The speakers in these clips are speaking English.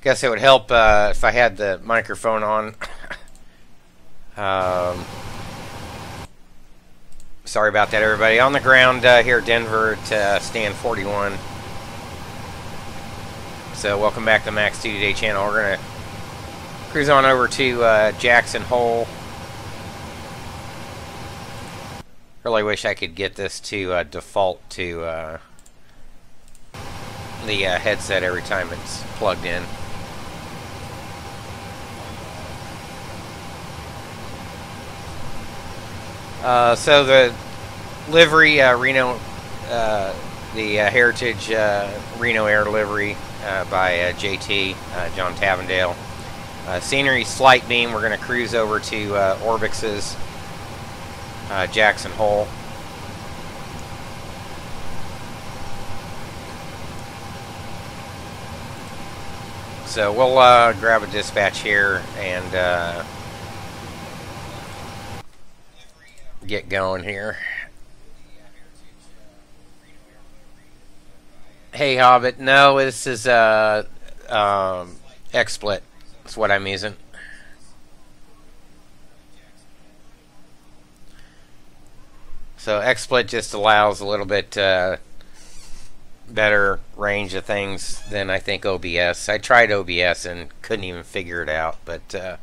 Guess it would help if I had the microphone on. Sorry about that, everybody. On the ground here at Denver at stand 41. So welcome back to the Max 2 Today channel. We're going to cruise on over to Jackson Hole. Really wish I could get this to default to the headset every time it's plugged in. So the livery, Reno, the Heritage Reno Air livery by JT, John Tavendale. Scenery Slight Beam, we're going to cruise over to ORBX's Jackson Hole. So we'll grab a dispatch here and get going here. Hey Hobbit, no, this is XSplit. That's what I'm using. So XSplit just allows a little bit better range of things than I think OBS. I tried OBS and couldn't even figure it out, but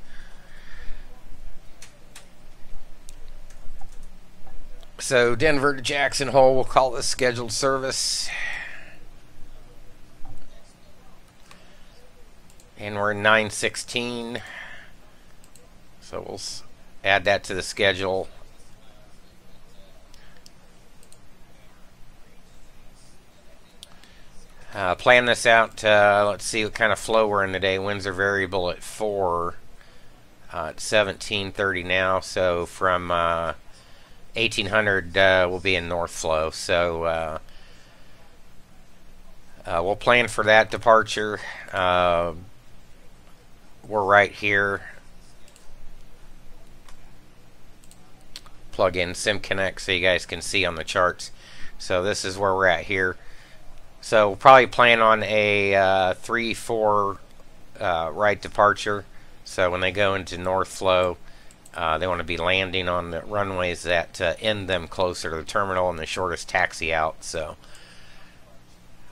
so Denver to Jackson Hole, we'll call this scheduled service. And we're in 9:16. So we'll add that to the schedule. Plan this out. Let's see what kind of flow we're in today. Winds are variable at 4. It's 17:30 now. So from 1800 we'll be in north flow. So we'll plan for that departure. We're right here. Plug in SimConnect so you guys can see on the charts. So this is where we're at here. So we'll probably plan on a 3-4 right departure. So when they go into north flow, they want to be landing on the runways that end them closer to the terminal and the shortest taxi out. So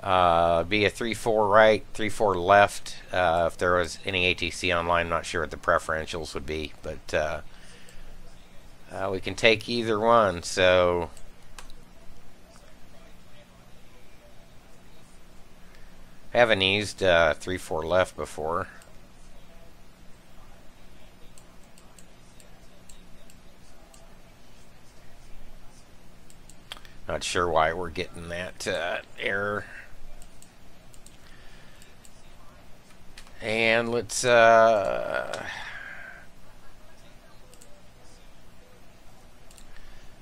be a 3-4 right, 3-4 left. If there was any ATC online, I'm not sure what the preferentials would be, but we can take either one. So I haven't used 3-4 left before. Not sure why we're getting that error. And let's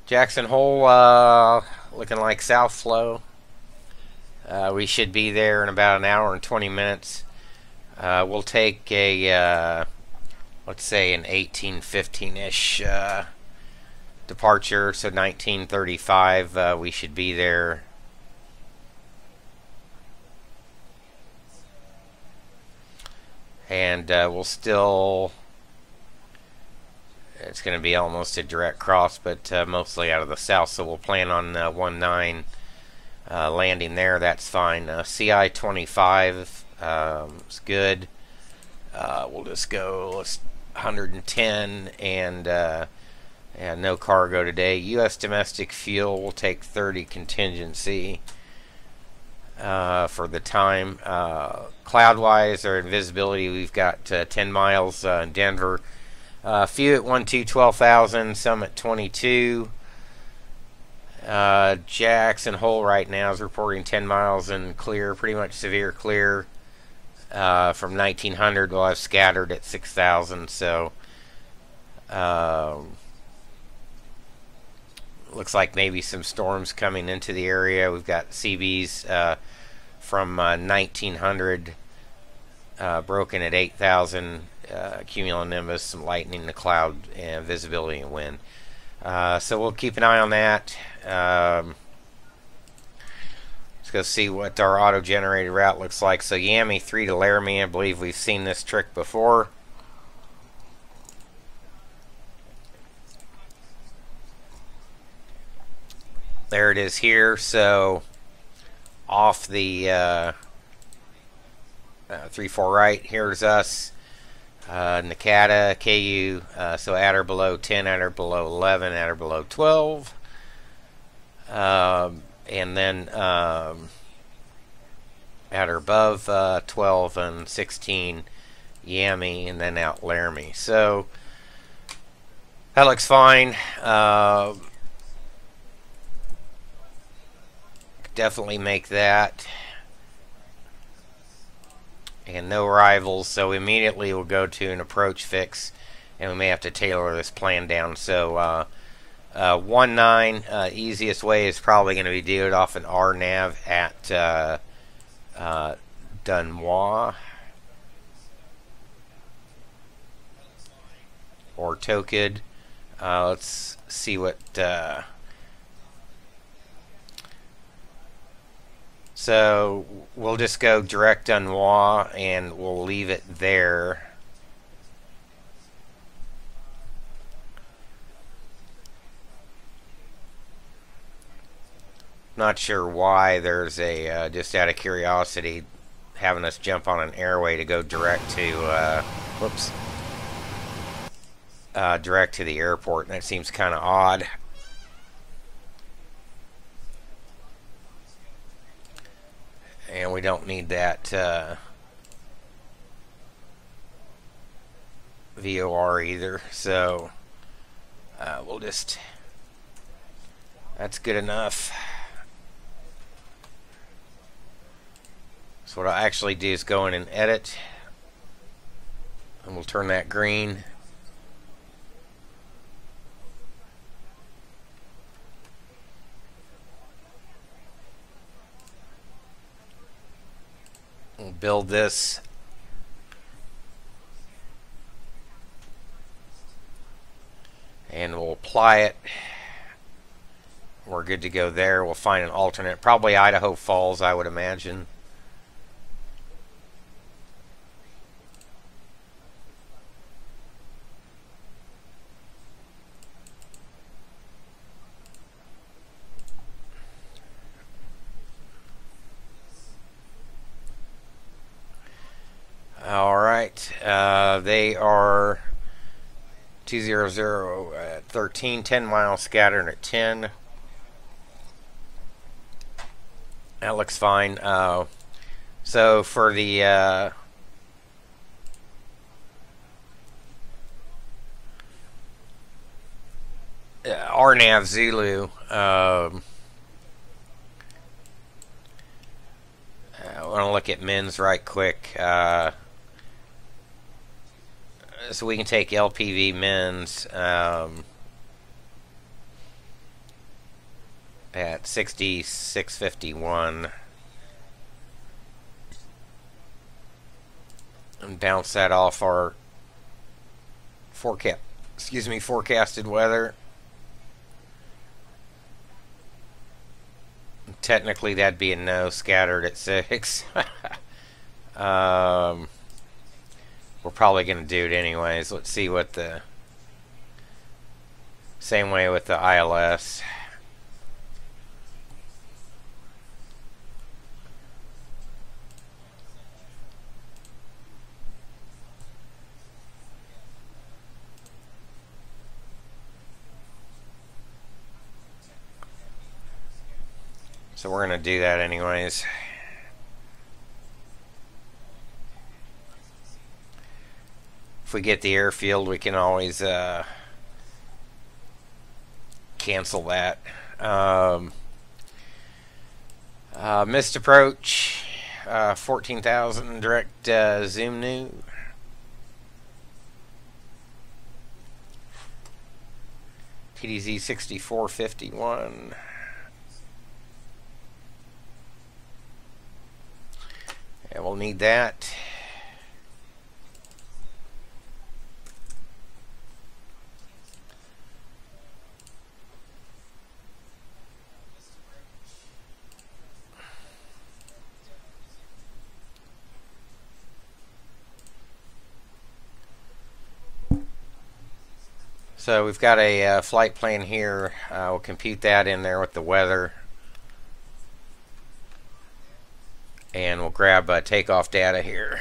Jackson Hole looking like south flow. We should be there in about an hour and 20 minutes. We'll take a let's say an 18:15-ish departure, so 19:35 we should be there. And we'll still, it's going to be almost a direct cross, but mostly out of the south, so we'll plan on 19 landing there. That's fine. CI 25 is good. We'll just go 110 and no cargo today. U.S. domestic fuel will take 30 contingency for the time. Cloud-wise or visibility, we've got 10 miles in Denver. Few at 12,000, some at 22. Jackson Hole right now is reporting 10 miles and clear, pretty much severe clear. From 1900 we'll have scattered at 6,000, so looks like maybe some storms coming into the area. We've got CBs from 1900 broken at 8,000, cumulonimbus, some lightning, the cloud, and visibility and wind. So we'll keep an eye on that. Let's go see what our auto-generated route looks like. So Yami 3 to Laramie. I believe we've seen this trick before. There it is here. So off the 3-4 right, here's us. Nakata, KU, so at or below 10, at or below 11, at or below 12. And then at or above 12 and 16 Yami, and then out Laramie. So that looks fine. Definitely make that. And no rivals, so immediately we'll go to an approach fix, and we may have to tailor this plan down. So 1-9, easiest way is probably going to be do it off an RNAV at Dunois or Tokid. Let's see what. So we'll just go direct Dunois and we'll leave it there. Not sure why there's a, just out of curiosity, having us jump on an airway to go direct to, direct to the airport. And that seems kind of odd. And we don't need that VOR either. So we'll just, that's good enough. So what I'll actually do is go in and edit, and we'll turn that green. We'll build this. And we'll apply it. We're good to go there. We'll find an alternate, probably Idaho Falls, I would imagine. Alright, they are 200 at 13, 10 miles scattered at 10. That looks fine. So for the RNAV Zulu, I want to look at men's right quick. So we can take LPV men's at 6651 and bounce that off our forecasted weather. Technically that'd be a no, scattered at 6. We're probably going to do it anyways. Let's see what the same way with the ILS. So we're going to do that anyways. If we get the airfield, we can always cancel that. Missed approach, 14,000 direct zoom new. TDZ 6451. Yeah, we'll need that. So we've got a flight plan here. We'll compute that in there with the weather. And we'll grab takeoff data here.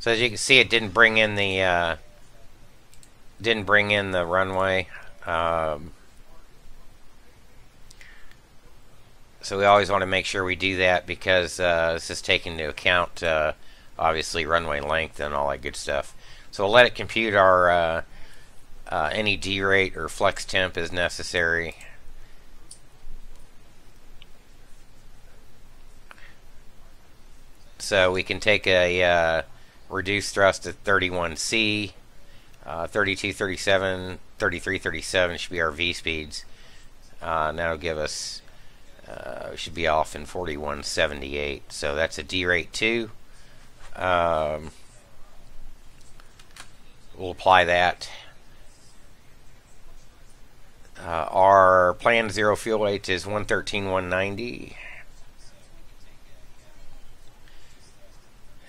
So as you can see, it didn't bring in the runway. So we always want to make sure we do that, because this is taking into account obviously runway length and all that good stuff. So we'll let it compute our any derate or flex temp as necessary. So we can take a reduced thrust at 31C, 32, 37, 33, 37 should be our V speeds. And that'll give us, we should be off in 41.78. So that's a derate 2. We'll apply that. Our planned zero fuel weight is 113,190.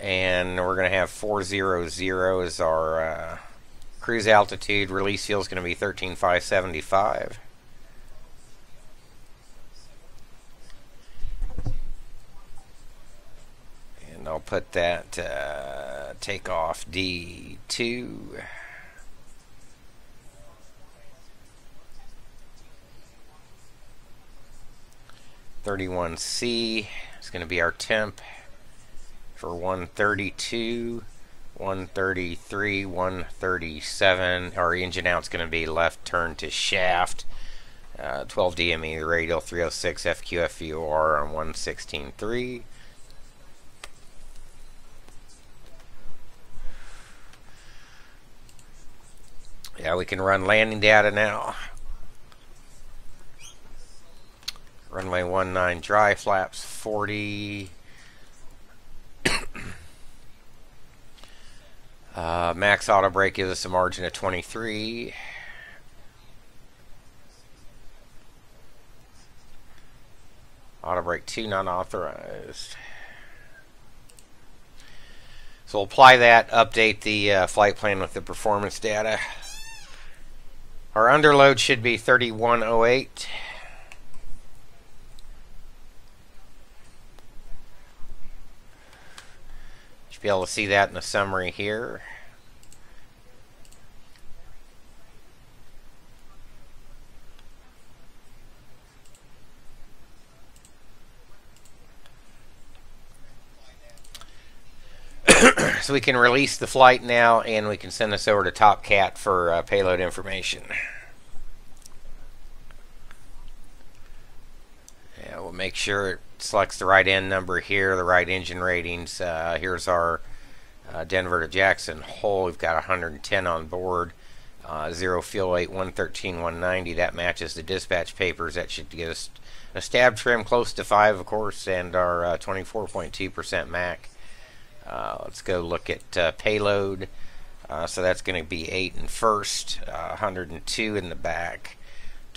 And we're going to have 400 as our cruise altitude. Release fuel is going to be 13,575. And I'll put that takeoff D2. (31C) is going to be our temp for 132, 133, 137. Our engine out's going to be left turn to shaft. 12 DME radial, 306 FQFVOR on 116.3. Yeah, we can run landing data now. Runway 19 dry, flaps 40. Max auto brake gives us a margin of 23. Auto brake 2 not authorized. So we'll apply that, update the flight plan with the performance data. Our underload should be 3108. Should be able to see that in the summary here. So we can release the flight now, and we can send this over to TOPCAT for payload information. Yeah, we'll make sure it selects the right end number here, the right engine ratings. Here's our Denver to Jackson whole. We've got 110 on board. Zero fuel weight, 113,190. That matches the dispatch papers. That should get us a stab trim close to 5, of course, and our 24.2% MAC. Let's go look at payload. So that's going to be 8 in first, 102 in the back,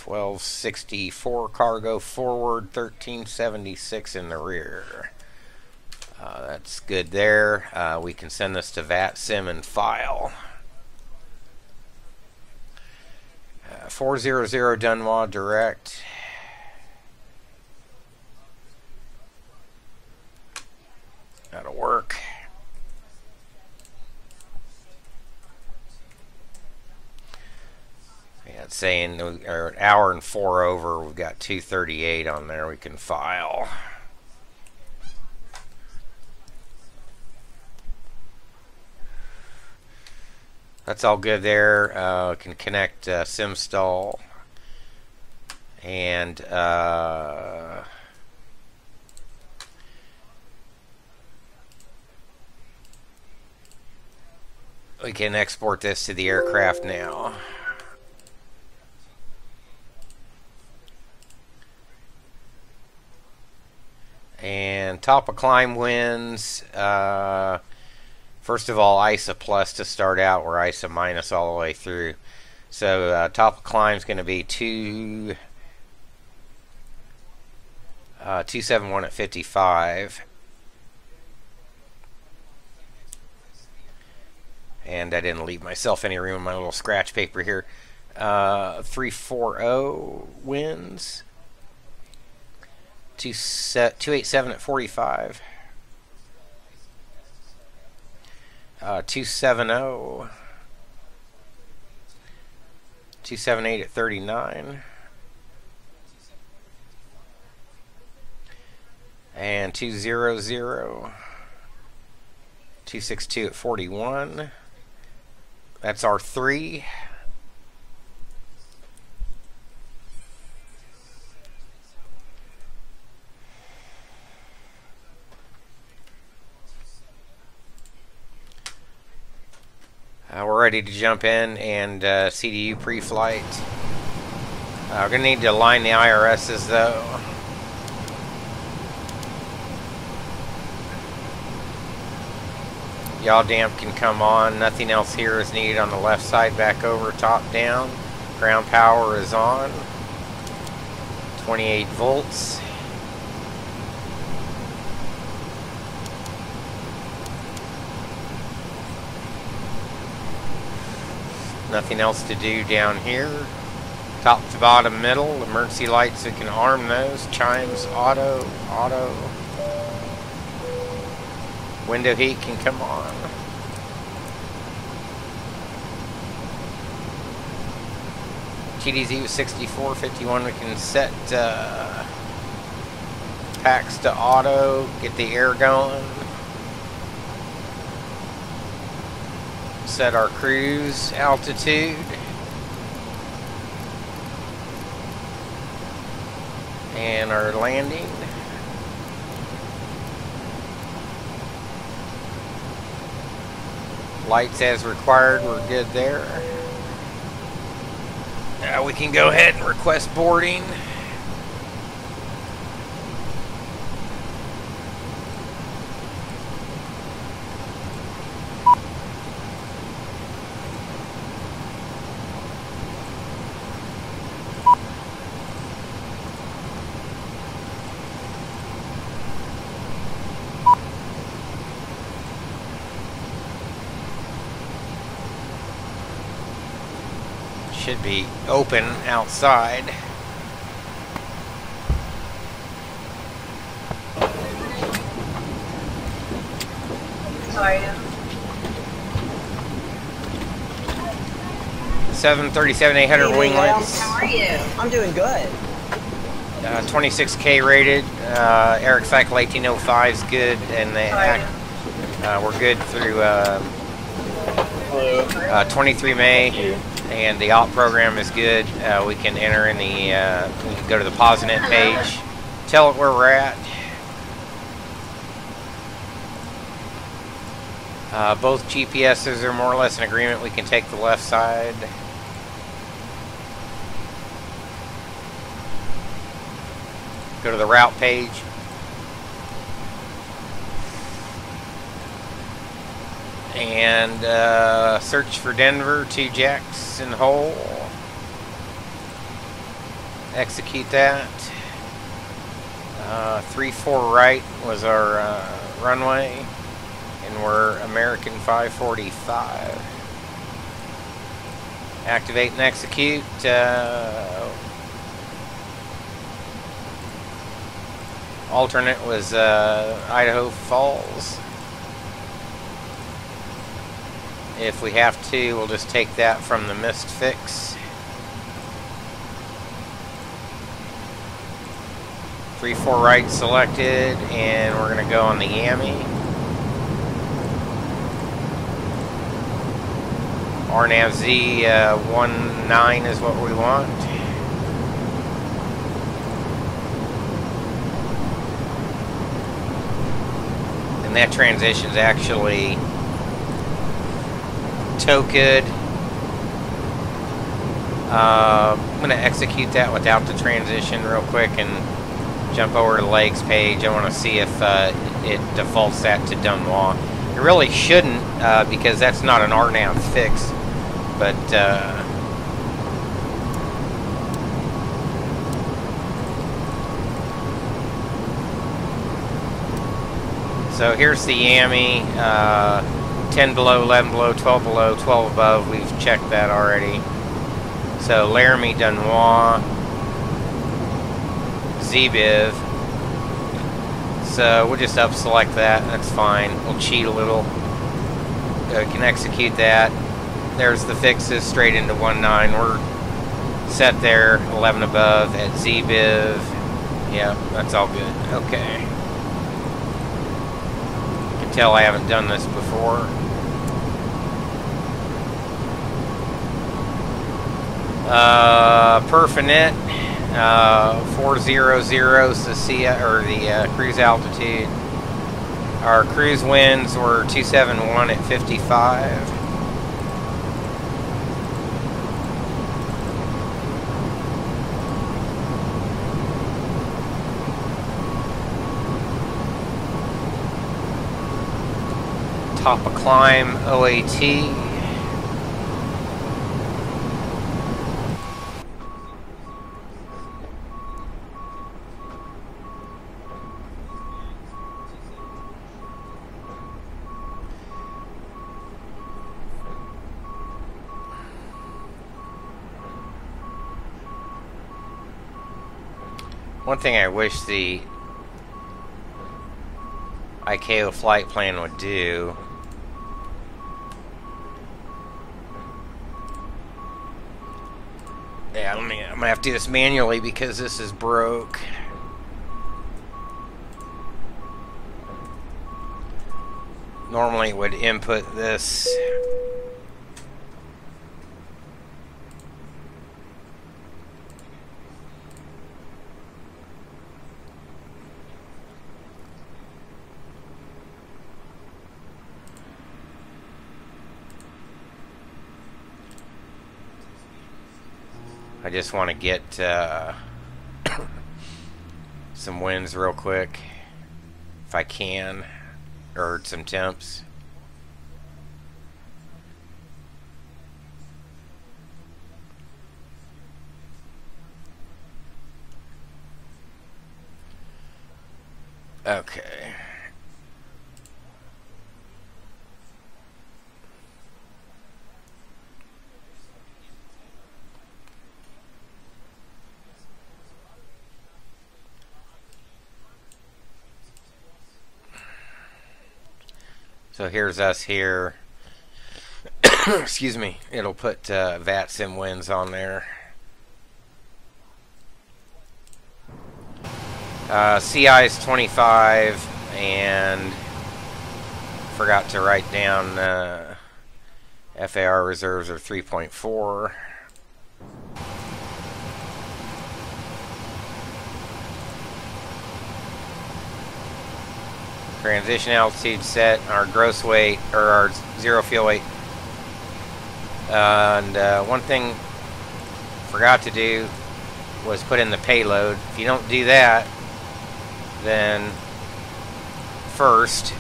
1264 cargo forward, 1376 in the rear. That's good there. We can send this to Vatsim and file. 400 Dunwa direct. That'll work. Yeah, it's saying we're an hour and 4 over. We've got 238 on there. We can file. That's all good there. Can connect SimStall and we can export this to the aircraft now. And top of climb winds. First of all, ISA plus to start out. We're ISA minus all the way through. So top of climb is going to be 271 at 55. And I didn't leave myself any room in my little scratch paper here. 340 wins. 287 at 45. 270. 278 at 39. And 200. 262 at 41. That's our 3. We're ready to jump in and CDU pre-flight. We're going to need to align the IRSs though. Yaw damp can come on. Nothing else here is needed on the left side. Back over, top down. Ground power is on. 28 volts. Nothing else to do down here. Top to bottom, middle. Emergency lights, we can arm those. Chimes, auto. Window heat can come on. TDZ was 6451. We can set packs to auto, get the air going. Set our cruise altitude. And our landing. Lights as required, we're good there. Now we can go ahead and request boarding. Should be open outside. How are you? 737-800 winglets. How are you? I'm doing good. 26K rated. Eric Cycle 1805 is good, and we're good through 23 May. And the alt program is good. We can enter in the, we can go to the Posinet page, tell it where we're at. Both GPSs are more or less in agreement. We can take the left side. Go to the route page. And search for Denver, 2 jacks in the hole. Execute that. 3-4 right was our runway, and we're American 545. Activate and execute. Alternate was Idaho Falls. If we have to, we'll just take that from the mist fix. 3-4 right selected, and we're going to go on the Yami. RNAV-Z 19 is what we want. And that transition is actually TOPCAT. I'm going to execute that without the transition real quick and jump over to the legs page. I want to see if it defaults that to Dunois. It really shouldn't, because that's not an RNAV fix, but So here's the Yami, 10 below, 11 below, 12 below, 12 above. We've checked that already. So Laramie, Dunois, ZBIV. So we'll just up select that. That's fine. We'll cheat a little. Can execute that. There's the fixes straight into 19. We're set there, 11 above at ZBIV. Yeah, that's all good. Okay. You can tell I haven't done this before. Perfinet, 400 is the the cruise altitude. Our cruise winds were 271 at 55. Top of climb, OAT. One thing I wish the ICAO flight plan would do I'm gonna have to do this manually because this is broke. Normally it would input this. I just want to get some winds real quick, if I can, or some temps. Okay. So here's us here. Excuse me. It'll put Vatsim winds on there. CI is 25, and forgot to write down FAR reserves are 3.4. Transition altitude set, our gross weight, or our zero fuel weight. And one thing forgot to do was put in the payload. If you don't do that, then first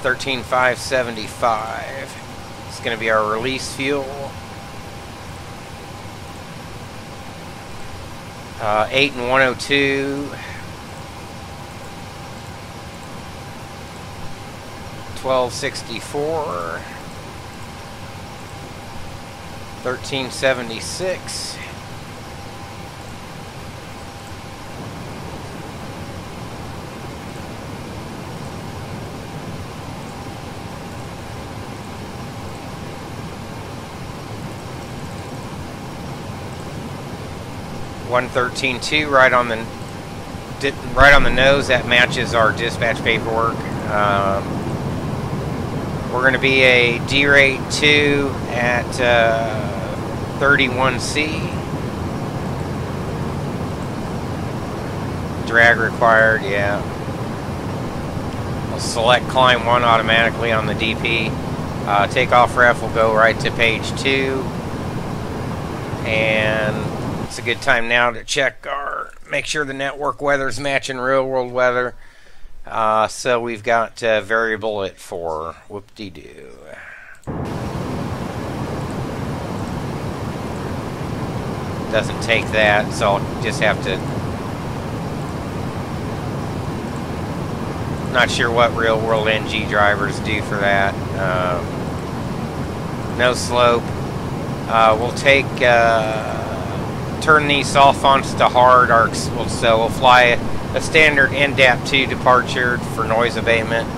13,575 is going to be our release fuel. 8 and 102. 1264, 1376, $113.2 right on the nose. That matches our dispatch paperwork. We're going to be a D-rate 2 at 31C. Drag required, yeah. We'll select climb 1 automatically on the DP. Takeoff ref will go right to page 2. And it's a good time now to check make sure the network weather is matching real world weather. So we've got variable at 4. Whoop-de-doo. Doesn't take that, so I'll just have to Not sure what real world NG drivers do for that. No slope. We'll take turn these soft onto to hard. So we'll fly a standard NDAP 2 departure for noise abatement.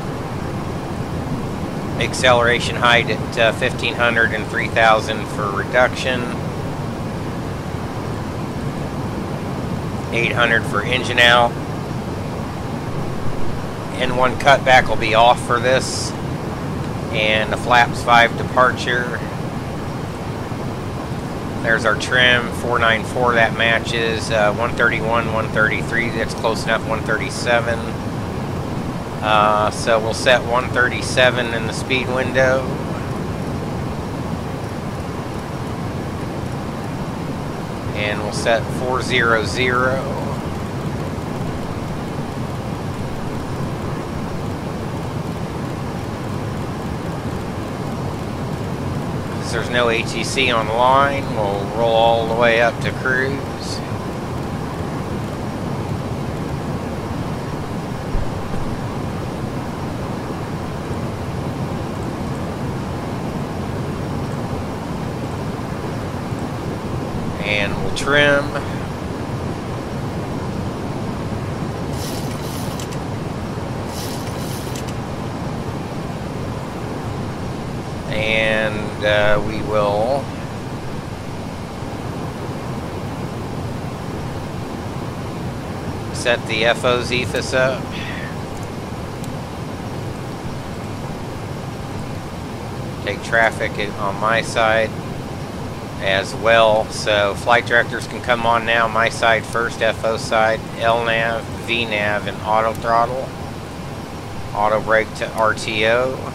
Acceleration height at 1500 and 3000 for reduction. 800 for engine out. N1 cutback will be off for this. And the flaps 5 departure. There's our trim, 494, that matches. 131, 133, that's close enough, 137. So we'll set 137 in the speed window. And we'll set 400. There's no ATC on the line, we'll roll all the way up to cruise. And we'll trim. And we will set the FO's ethos up. Take traffic on my side as well. So flight directors can come on now. My side first, FO side, LNAV, VNAV, and auto throttle. Auto brake to RTO.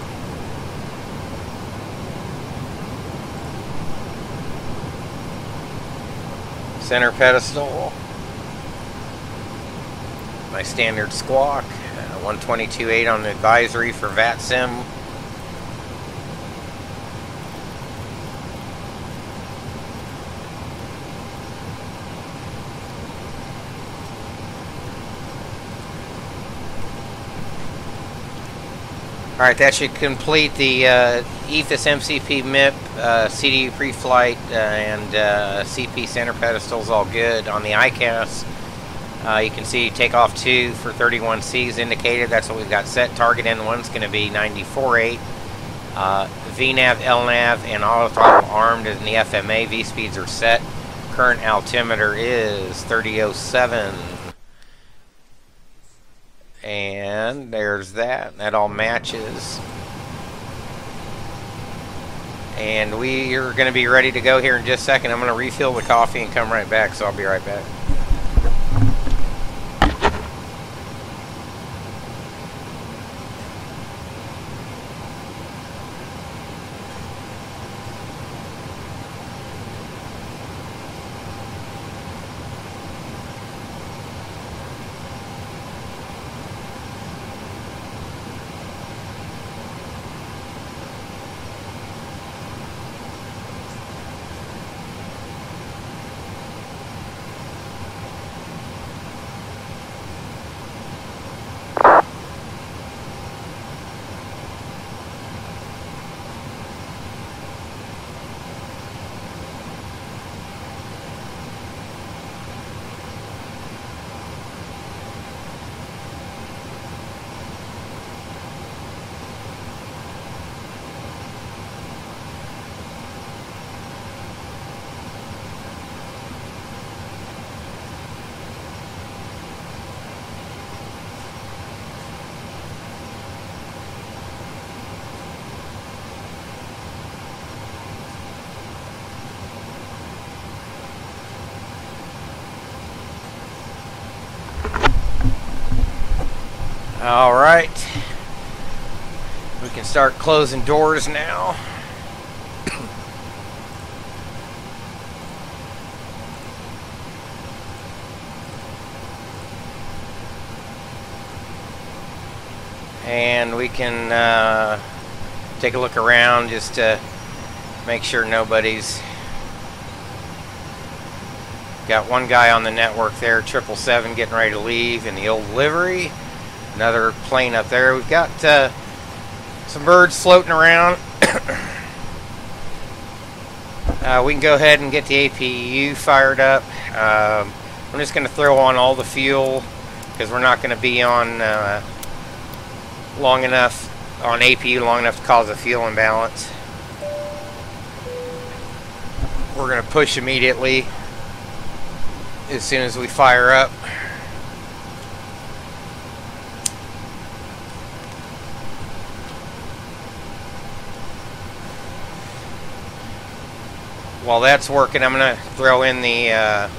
Center pedestal, my standard squawk, 122.8 on the advisory for Vatsim. Alright, that should complete the EFIS MCP MIP, CDU pre-flight, and CP center pedestals all good. On the ICAS, you can see takeoff 2 for 31 C's indicated. That's what we've got set. Target N1's going to be 94.8. VNAV, LNAV, and auto throttle armed in the FMA. V-speeds are set. Current altimeter is 3007. And there's that. That all matches. And we are going to be ready to go here in just a second. I'm going to refill the coffee and come right back, so I'll be right back. All right, we can start closing doors now. And we can take a look around just to make sure nobody's got one guy on the network there, 777, getting ready to leave in the old livery. Another plane up there. We've got some birds floating around. We can go ahead and get the APU fired up. I'm just going to throw on all the fuel because we're not going to be on long enough on APU long enough to cause a fuel imbalance. We're going to push immediately as soon as we fire up. While that's working, I'm going to throw in the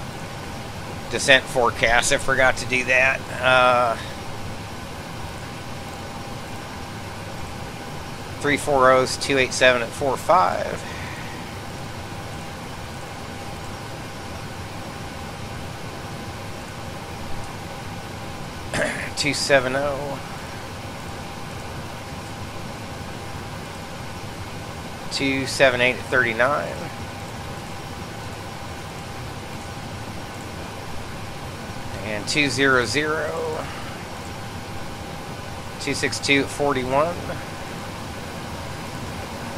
descent forecast. I forgot to do that. 340's 287 at 45. $270. 278 at 39. And 200. 262 at 41.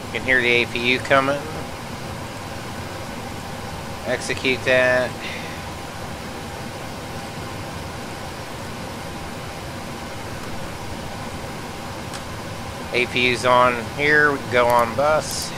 You can hear the APU coming. Execute that. APU's on here. We can go on bus.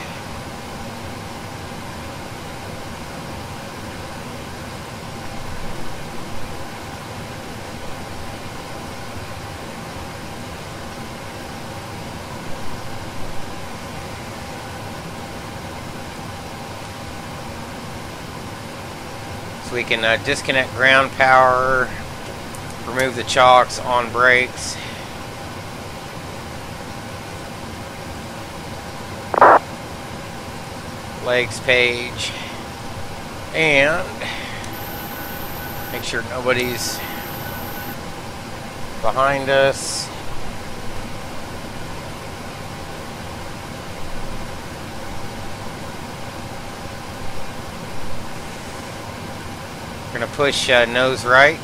We can disconnect ground power, remove the chocks on brakes. Legs page. And make sure nobody's behind us. We're going to push nose right.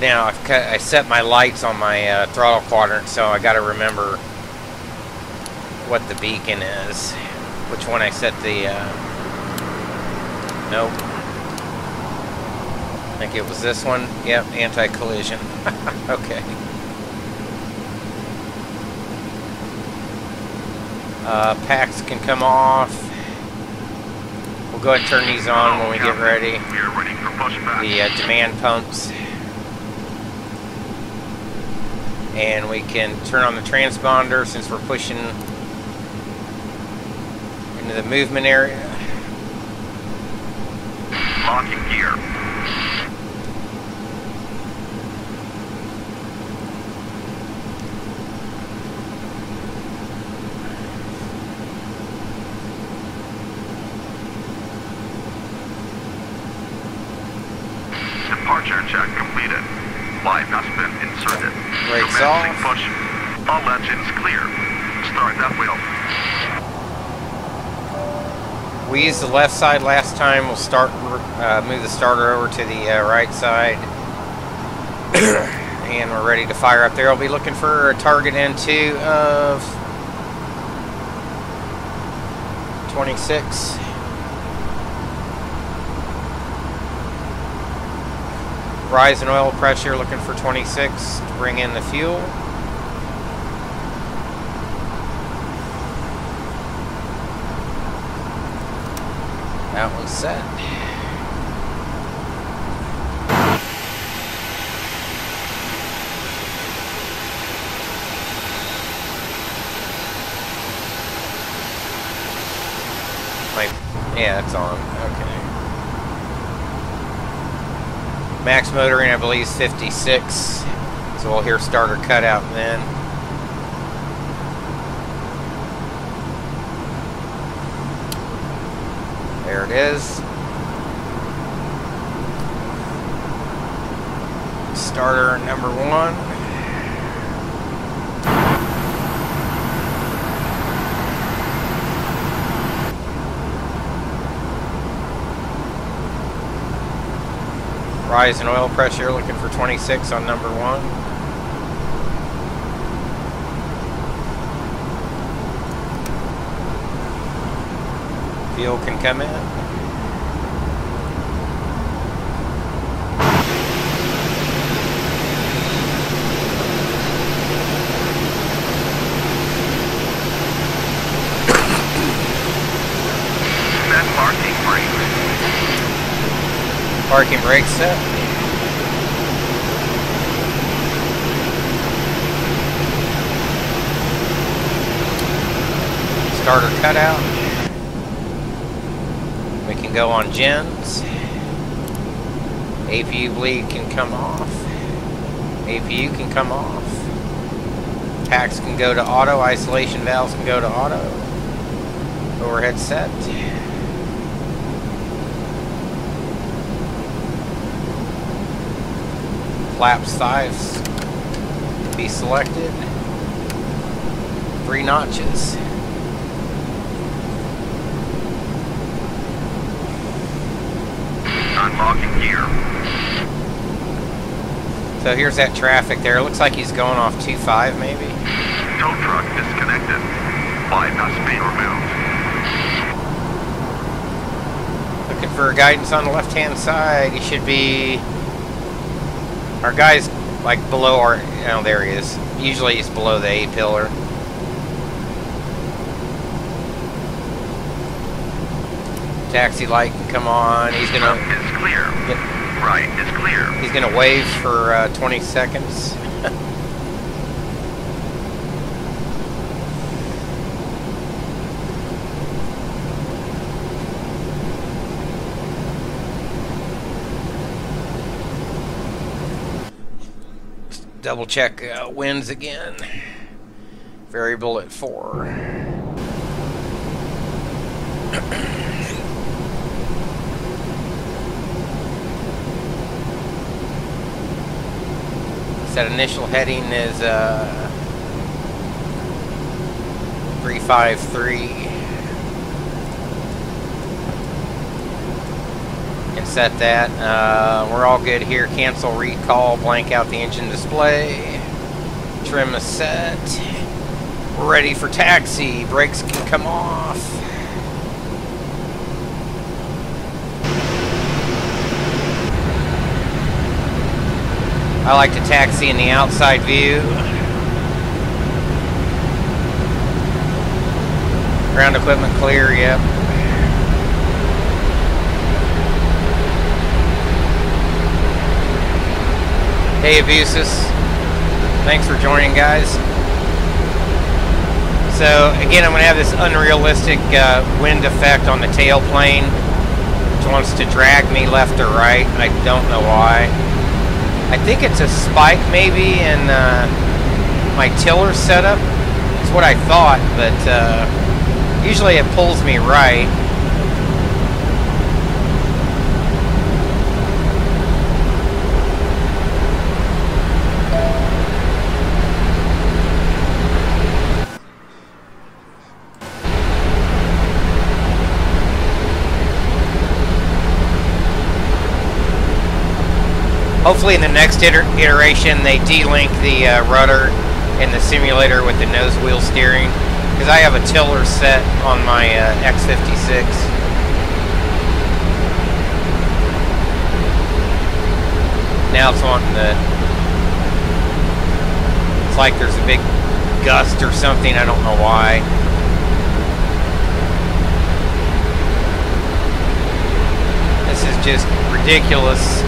Now I set my lights on my throttle quadrant, so I got to remember what the beacon is. Which one I set the... nope. I think it was this one. Yep, anti-collision. Okay. Packs can come off. We'll go ahead and turn these on when we get ready. We are ready for pushback. The demand pumps. And we can turn on the transponder since we're pushing into the movement area. Locking gear. Departure check completed. Live has been inserted. Brakes Commencing off. push. All engines clear. Start that wheel. We used the left side last time. We'll start move the starter over to the right side. And we're ready to fire up there. I'll be looking for a target N2 of 26. Rise in oil pressure, looking for 26 to bring in the fuel. That one's set. Yeah, it's on. Okay. Max motoring, I believe, is 56. So we'll hear starter cutout then. There it is. Starter number 1. Rise in oil pressure, looking for 26 on number 1. Fuel can come in. Set parking brake. Parking brake set. Starter cutout. We can go on gens. APU bleed can come off. APU can come off. Packs can go to auto. Isolation valves can go to auto. Overhead set. Flaps thighs be selected. 3 notches. Unlocking gear. So here's that traffic there. It looks like he's going off 2.5 maybe. Tow truck disconnected. Bypass being removed. Looking for guidance on the left-hand side. He should be... Our guy's like below our... Oh, there he is. Usually he's below the A pillar. Taxi light can come on. He's gonna... It's clear. Right is clear. He's gonna wave for 20 seconds. Double check winds again. Variable at 4. That initial heading is 353. Can set that. We're all good here. Cancel recall. Blank out the engine display. Trim is set. We're ready for taxi. Brakes can come off. I like to taxi in the outside view. Ground equipment clear, yep. Hey Abusus, thanks for joining, guys. So again, I'm going to have this unrealistic wind effect on the tailplane, which wants to drag me left or right. I don't know why. I think it's a spike maybe in my tiller setup. That's what I thought, but usually it pulls me right. Hopefully in the next iteration they de-link the rudder in the simulator with the nose wheel steering, because I have a tiller set on my X56. Now it's wanting the... It's like there's a big gust or something, I don't know why. This is just ridiculous.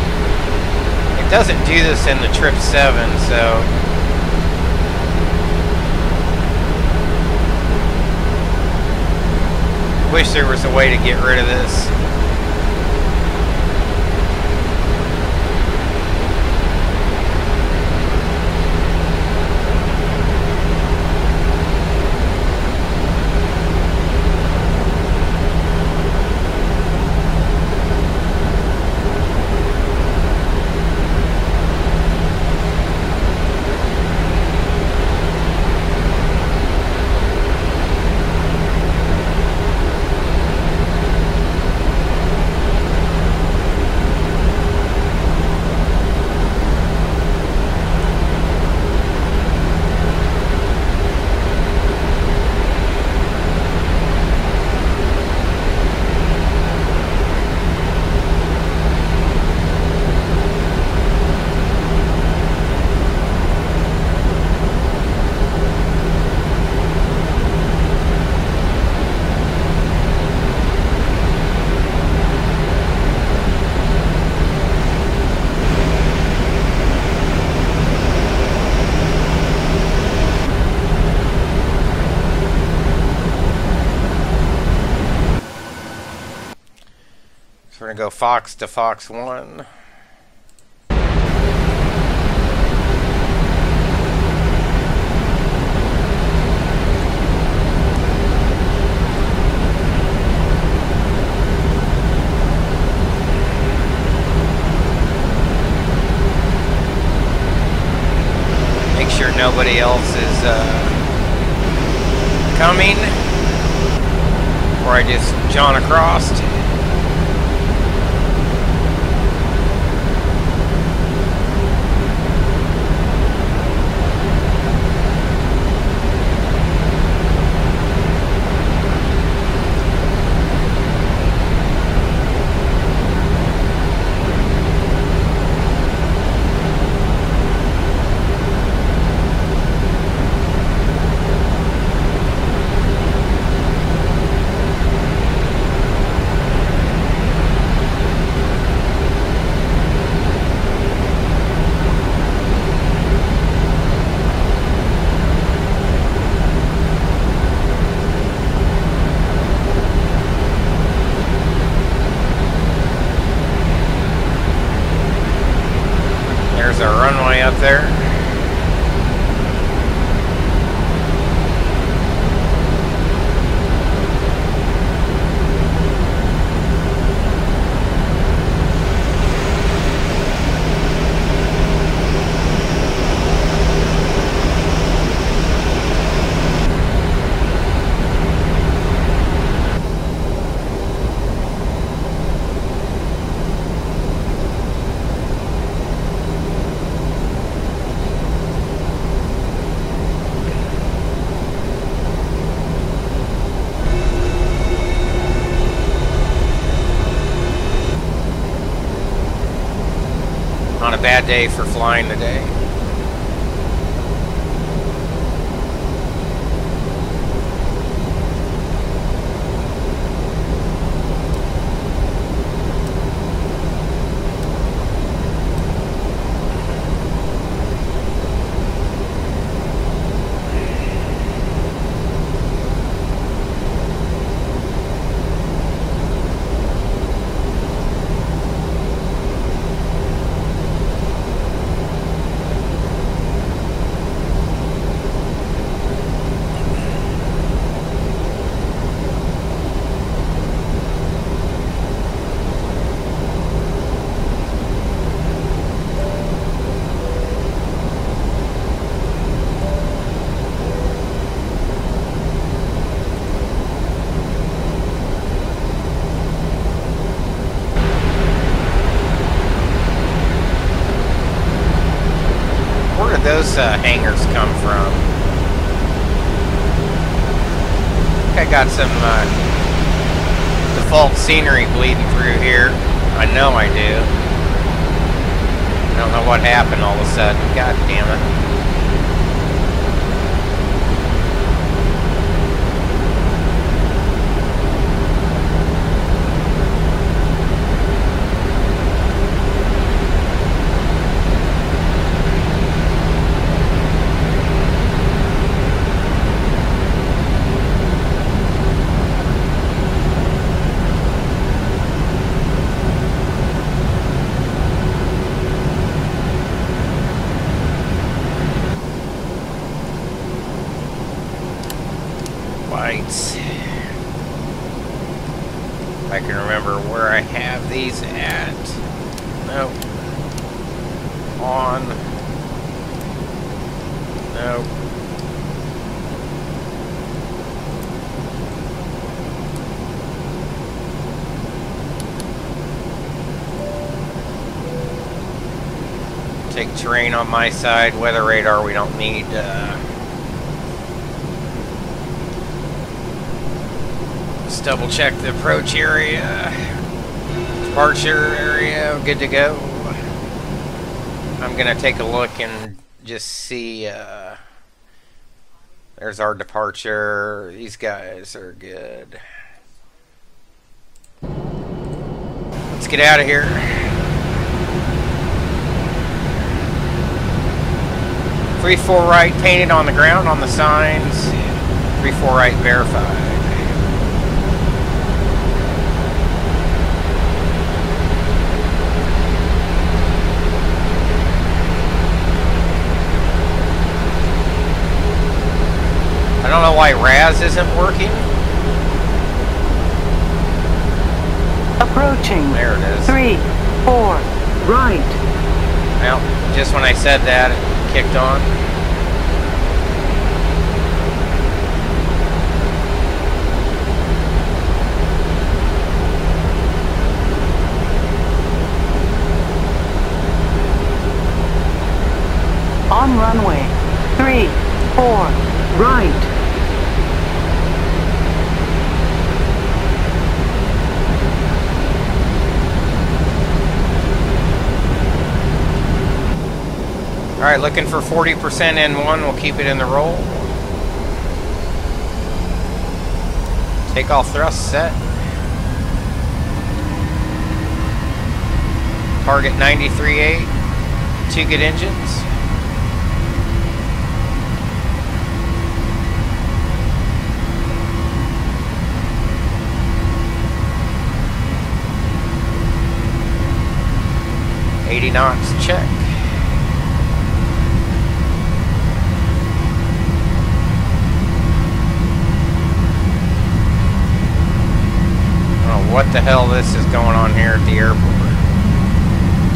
It doesn't do this in the Trip 7, so wish there was a way to get rid of this. go Fox to Fox 1. Make sure nobody else is coming, or I just John across. There's our runway up there. On a bad day for flying today. Where did those hangars come from? I got some default scenery bleeding through here. I know I do. I don't know what happened all of a sudden. God damn it. If I can remember where I have these at. Nope. On. Nope. Take terrain on my side. Weather radar we don't need. Just double check the approach area, departure area, good to go. I'm gonna take a look and just see, there's our departure. These guys are good. Let's get out of here. Three 4 right painted on the ground on the signs. 3-4 right verified. why RAS isn't working. Approaching. There it is. 3, 4, right. Well, just when I said that, it kicked on. On runway 3, 4, right. Alright, looking for 40% N1. We'll keep it in the roll. Takeoff thrust set. Target 93.8. 2 good engines. knots, check. What the hell this is going on here at the airport.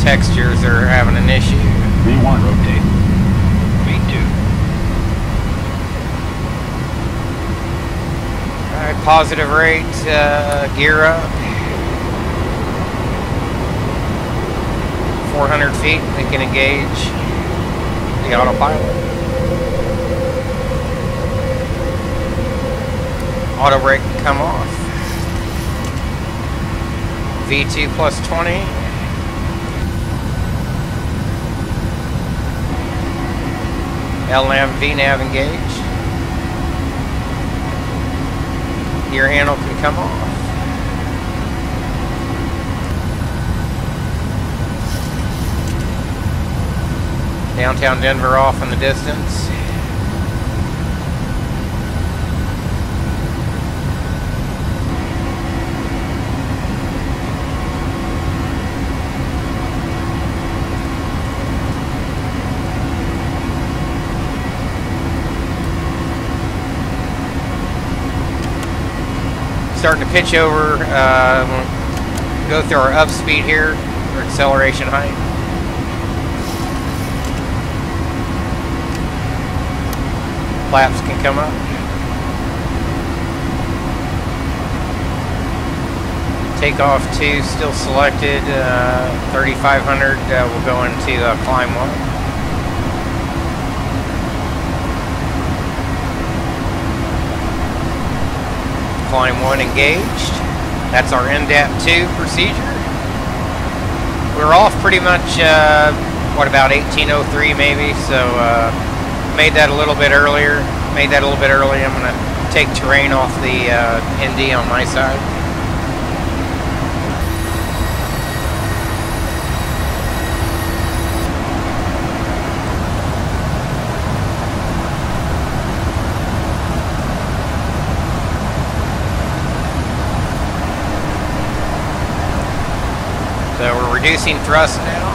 Textures are having an issue. V1 rotate. V2. Alright, positive rate, gear up. 400 feet, we can engage the autopilot. Auto brake can come off. V2 plus 20. LNAV, VNAV engaged. Gear handle can come off. Downtown Denver off in the distance. Starting to pitch over, go through our up speed here, or acceleration height. Flaps can come up. Takeoff 2 still selected, 3,500, we'll go into climb 1. Climb 1 engaged. That's our NDAP 2 procedure. We're off pretty much, what, about 1803 maybe, so made that a little bit earlier. I'm going to take terrain off the ND on my side. So we're reducing thrust now.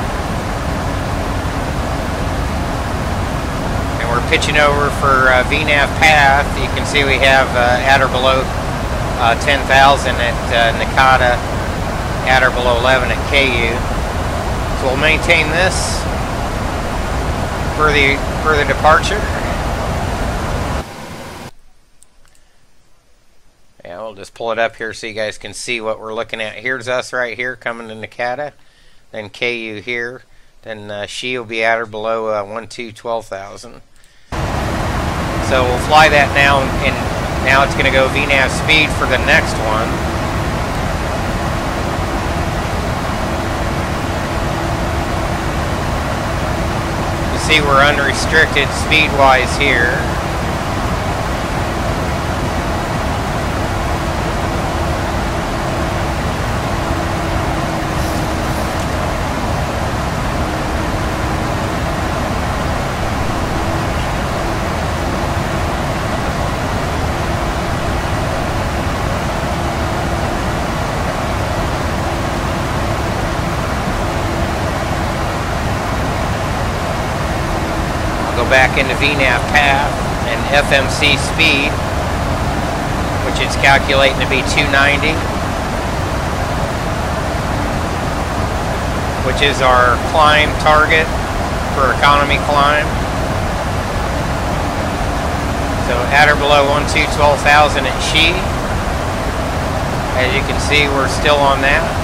And we're pitching over for VNAV path. You can see we have at or below 10,000 at Nakata, at or below 11 at KU. So we'll maintain this for the departure. Yeah, we'll just pull it up here so you guys can see what we're looking at. Here's us right here coming to Nakata, then KU here, then she will be at or below 12,000. So we'll fly that now, and now it's going to go VNAV speed for the next one. You see we're unrestricted speed-wise here. Back into VNAV path and FMC speed. which it's calculating to be 290, which is our climb target for economy climb. So at or below 12,000 at She. As you can see, we're still on that.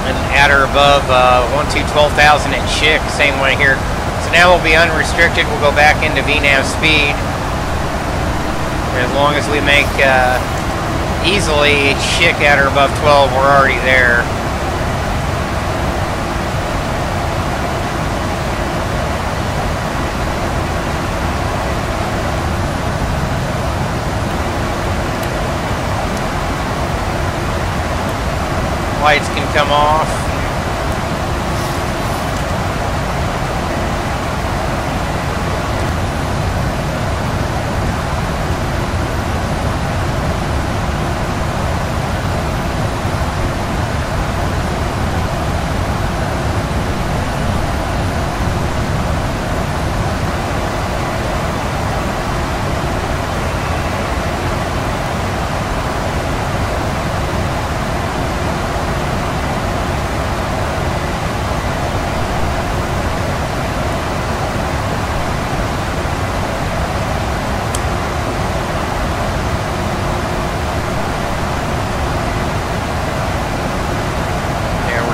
And at or above 12,000 at Chick, same way here. So now we'll be unrestricted. We'll go back into VNAV speed. As long as we make easily Chick at or above 12, we're already there. Lights can come off.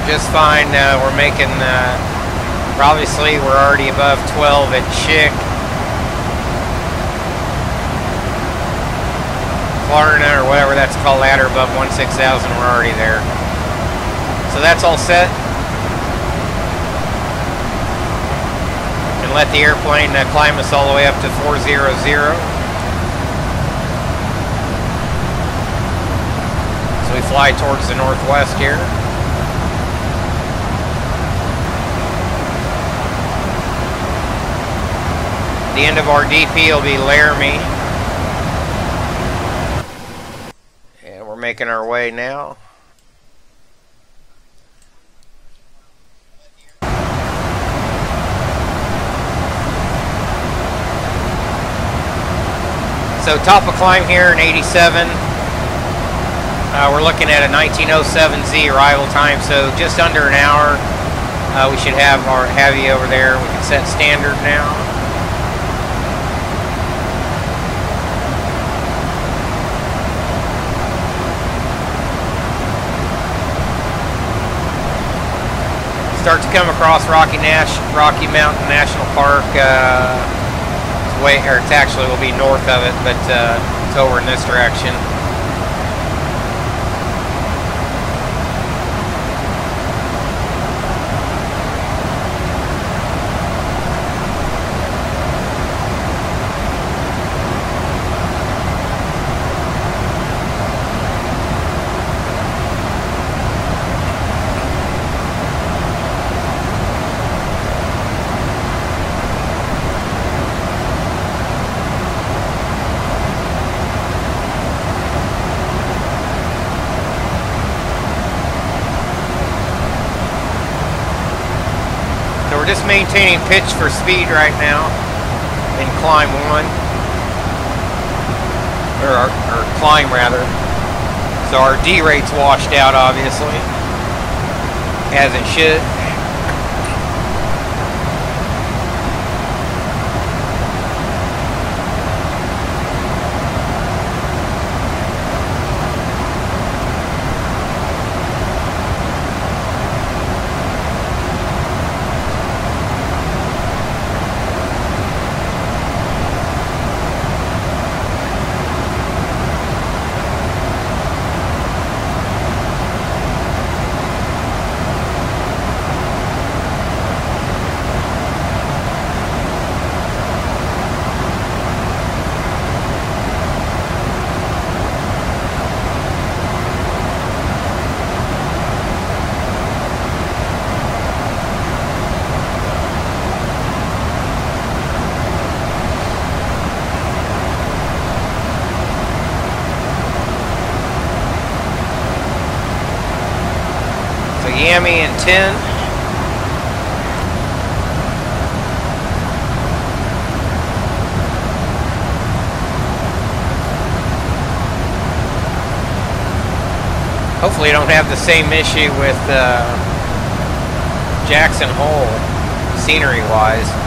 Just fine. We're making, obviously we're already above 12 at Chick. Klarna, or whatever that's called, at or above 16,000, we're already there. So that's all set. And let the airplane climb us all the way up to 400. So we fly towards the northwest here. The end of our DP will be Laramie. And we're making our way now. So top of climb here in 87. We're looking at a 19:07Z arrival time, so just under an hour. We should have our heavy over there. We can set standard now. Start to come across Rocky Mountain National Park. It's actually will be north of it, but it's over in this direction. We're just maintaining pitch for speed right now in climb 1, or climb rather. So our D rate's washed out, obviously, as it should. Miami in 10. Hopefully I don't have the same issue with Jackson Hole, scenery-wise.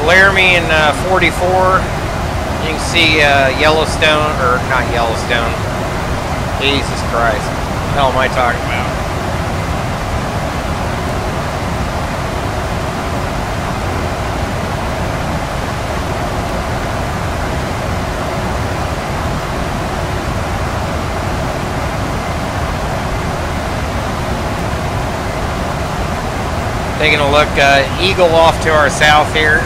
Laramie in 44, you can see Yellowstone, or not Yellowstone, Jesus Christ, what the hell am I talking about? Taking a look, Eagle off to our south here.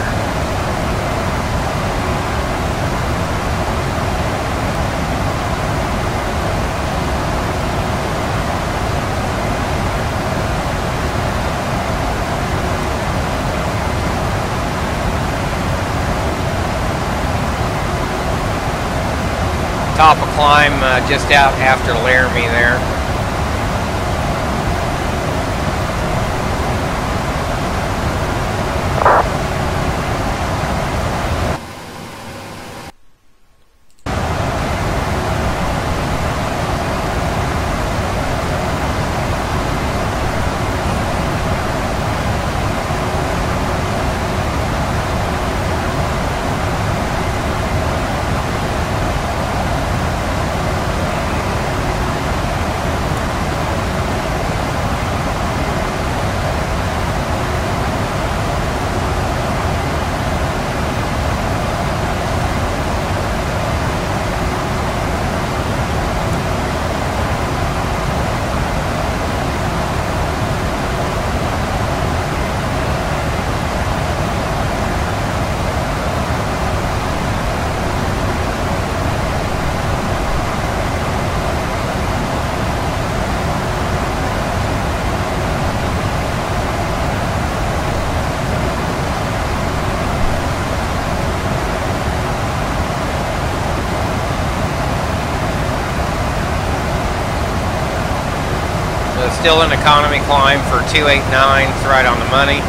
Top of climb just out after Laramie there. Still an economy climb for 289, it's right on the money.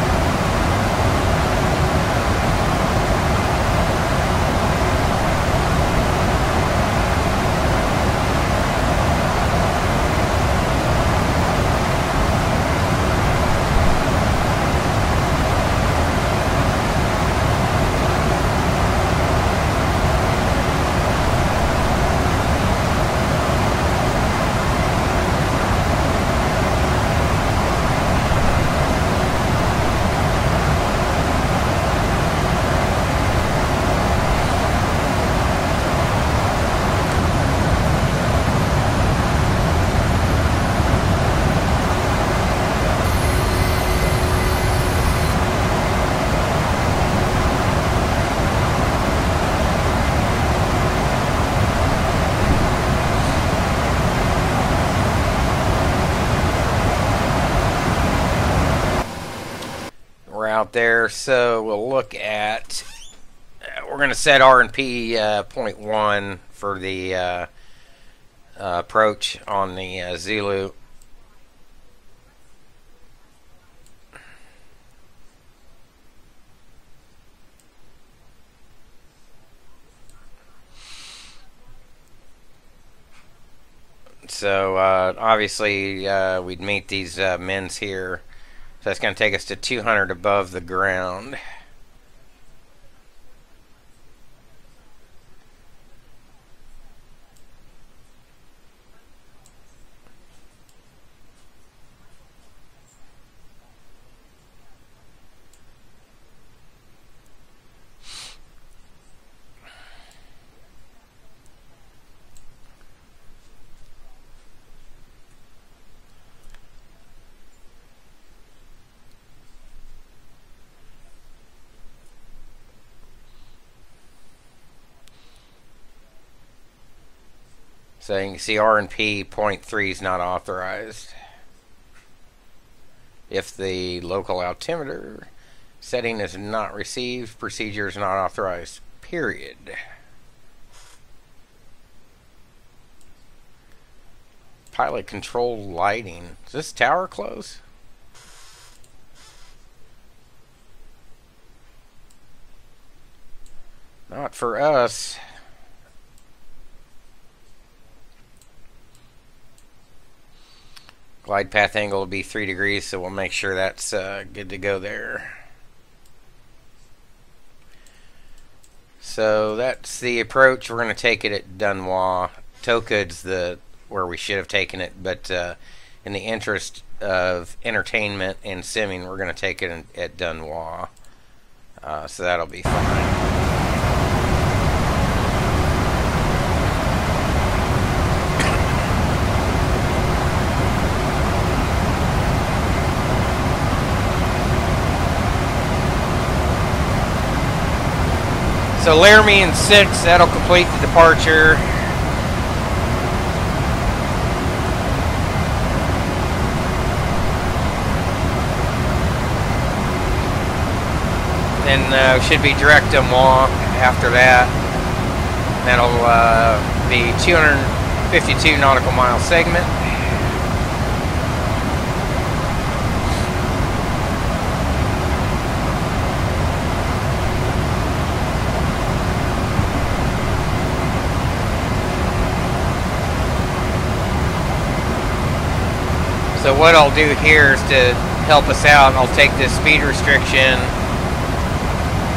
Out there, so we'll look at we're going to set R&P 0.1 for the approach on the Zulu. So obviously we'd meet these mins here. So that's going to take us to 200 above the ground. So you can see R&P 0.3 is not authorized. If the local altimeter setting is not received, procedure is not authorized, period. Pilot control lighting. Is this tower close? Not for us. Glide path angle will be 3 degrees, so we'll make sure that's good to go there. So that's the approach. We're going to take it at Dunois. Tokud's where we should have taken it, but in the interest of entertainment and simming, we're going to take it at Dunois. So that'll be fine. So Laramie in 6, that'll complete the departure. Then should be direct Dunois after that. That'll be 252 nautical mile segment. So what I'll do here is to help us out, I'll take this speed restriction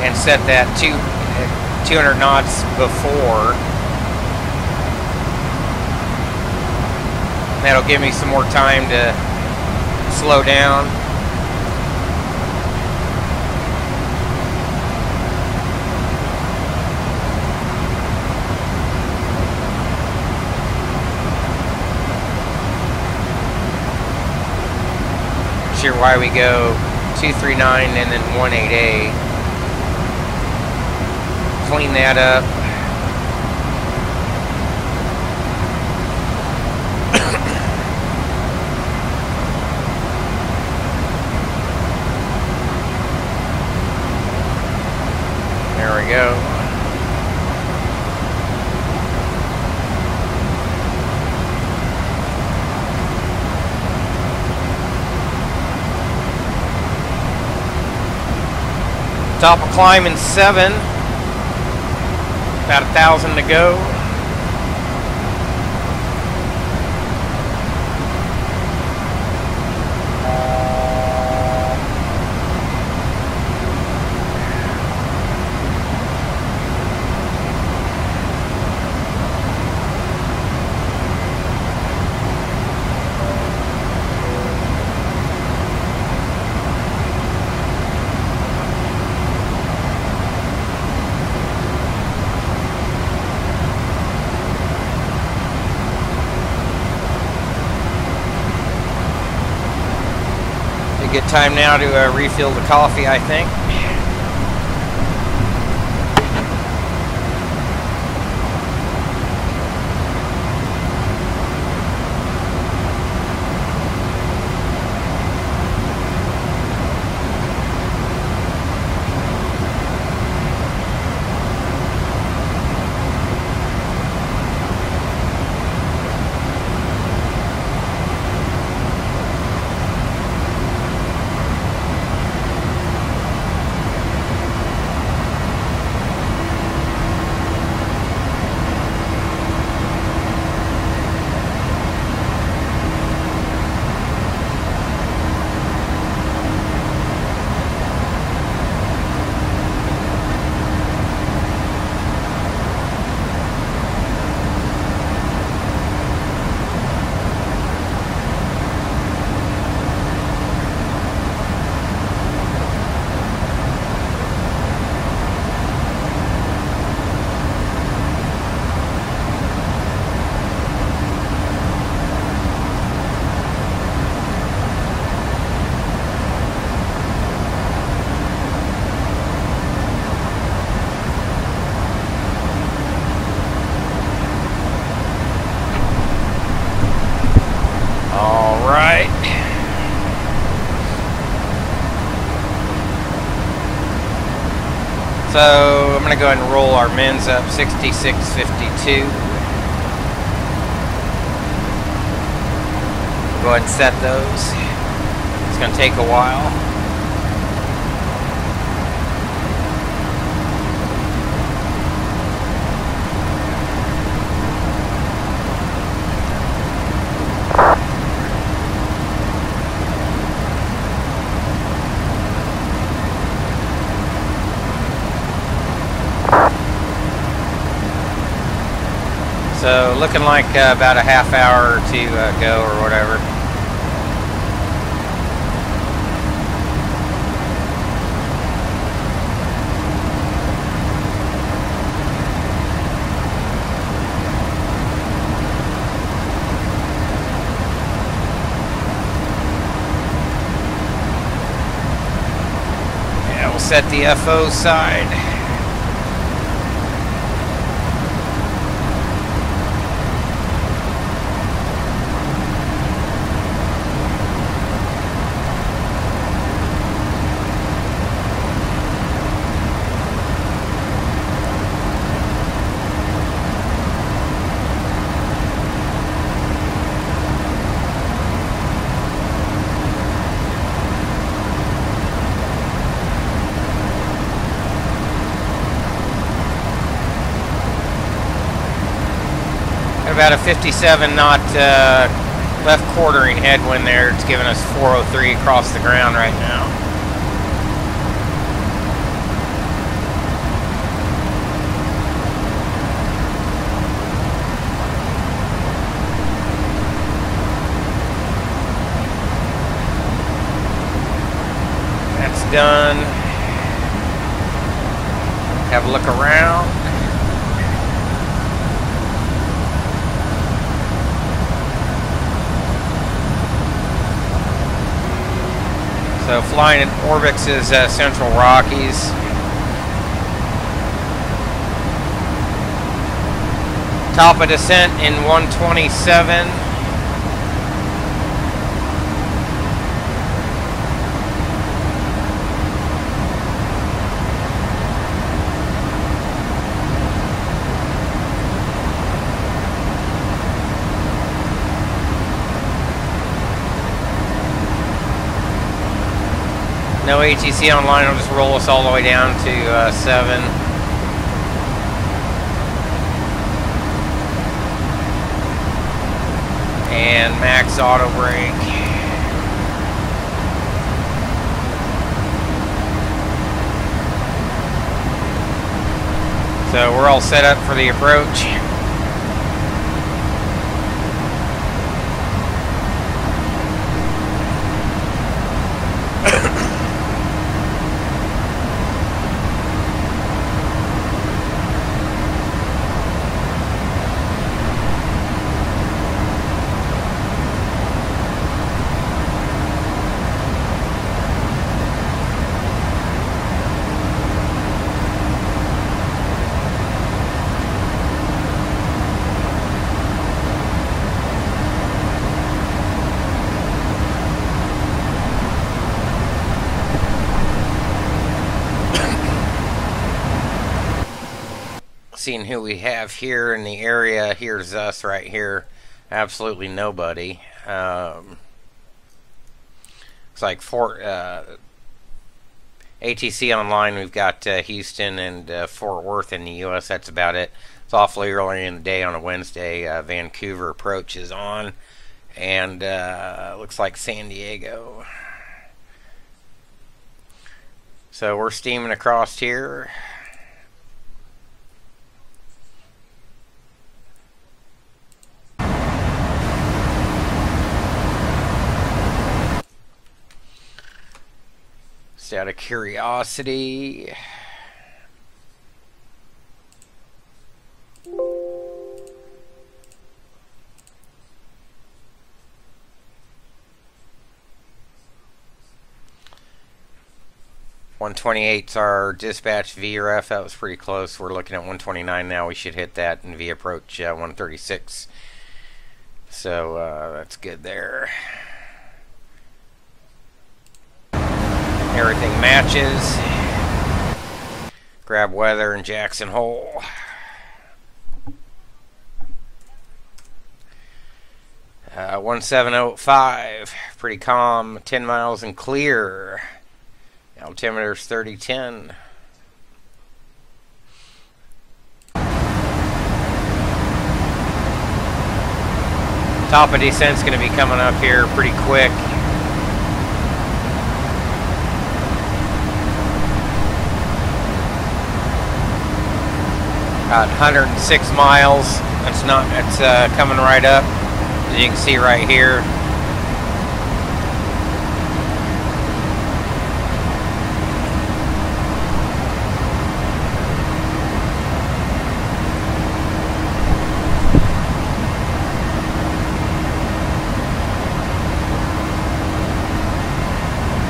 and set that 200 knots before. That'll give me some more time to slow down. Sure why we go 239 and then 18A. Clean that up. There we go. Top of climb in 7. About 1,000 to go. Good time now to refill the coffee, I think. So I'm going to go ahead and roll our mins up 6652. Go ahead and set those. It's going to take a while. So looking like about a half hour to go or whatever. Yeah, we'll set the FO side. About a 57 knot left quartering headwind there. It's giving us 403 across the ground right now. That's done. Have a look around. So flying in ORBX's Central Rockies. Top of descent in 127. No ATC online, will just roll us all the way down to 7. And max auto brake. So we're all set up for the approach. Seeing who we have here in the area. Here's us right here. Absolutely nobody. It's like ATC online. We've got Houston and Fort Worth in the U.S. That's about it. It's awfully early in the day on a Wednesday. Vancouver approach is on, and looks like San Diego. So we're steaming across here. Just out of curiosity. .128's our dispatch VRF. That was pretty close. We're looking at 129 now. We should hit that in V approach 136. So that's good there. Everything matches. grab weather in Jackson Hole. Uh, 1705, pretty calm, 10 miles and clear. Altimeter's 3010. Top of descent's going to be coming up here pretty quick. About 106 miles. That's coming right up, as you can see right here.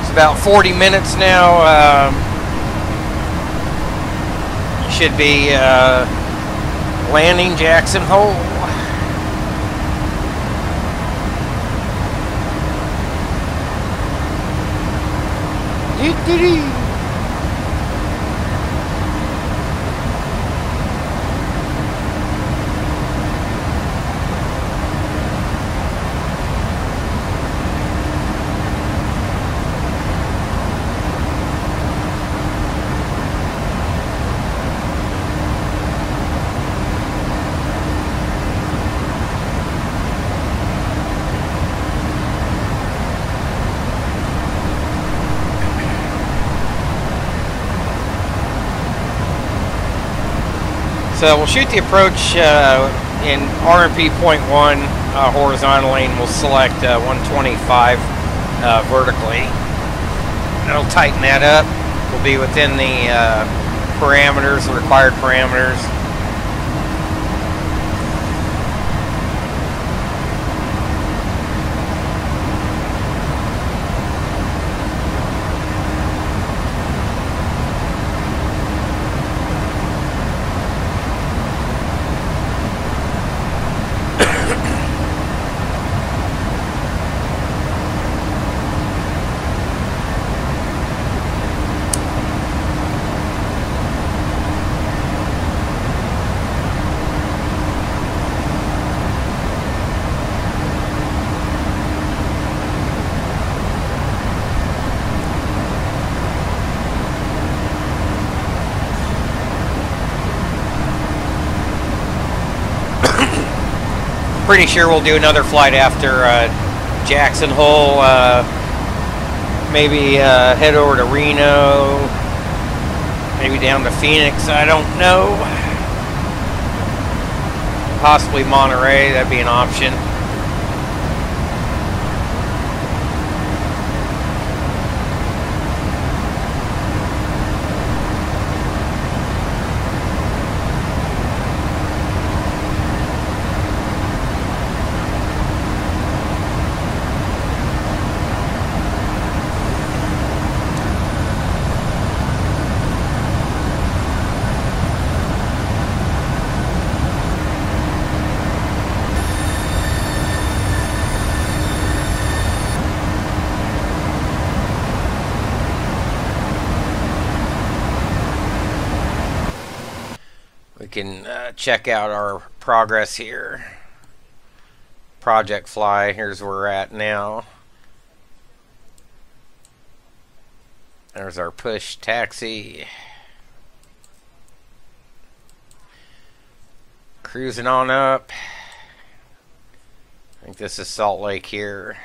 It's about 40 minutes now. Should be landing Jackson Hole. So we'll shoot the approach in RMP point 1 horizontally, and we'll select 125 vertically. That'll tighten that up. We'll be within the parameters, the required parameters. Pretty sure we'll do another flight after Jackson Hole. Maybe head over to Reno. Maybe down to Phoenix. I don't know. Possibly Monterey. That'd be an option. We can check out our progress here. Project fly, here's where we're at now. There's our push taxi. Cruising on up. I think this is Salt Lake here.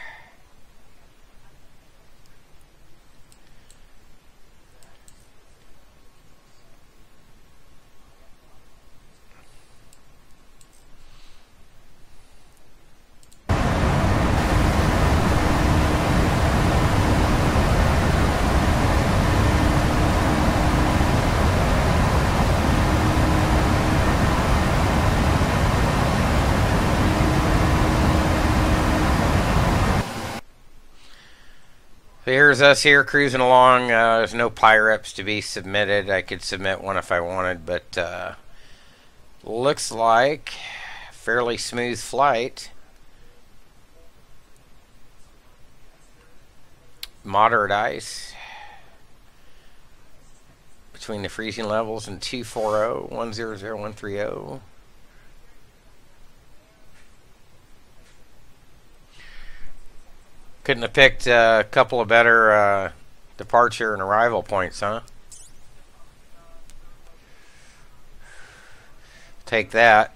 Here's us here cruising along. There's no PIREPs to be submitted. I could submit one if I wanted, but looks like fairly smooth flight. Moderate ice. between the freezing levels and 240, 100, 130. Couldn't have picked a couple of better departure and arrival points, huh? Take that.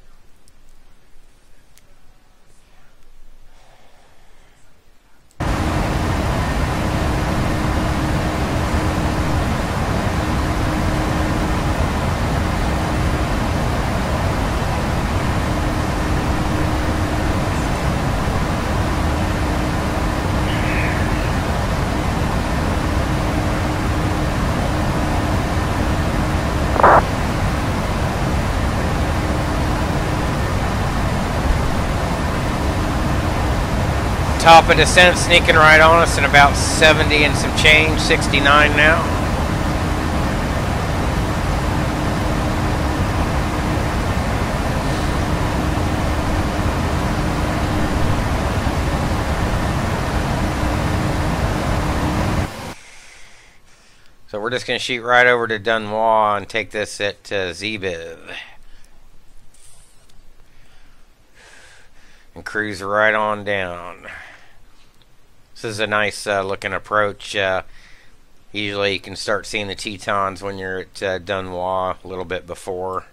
Top of descent sneaking right on us in about 70 and some change, 69 now. So we're just going to shoot right over to Dunois and take this at Zbiv. And cruise right on down. This is a nice looking approach. Usually you can start seeing the Tetons when you're at Dunois a little bit before.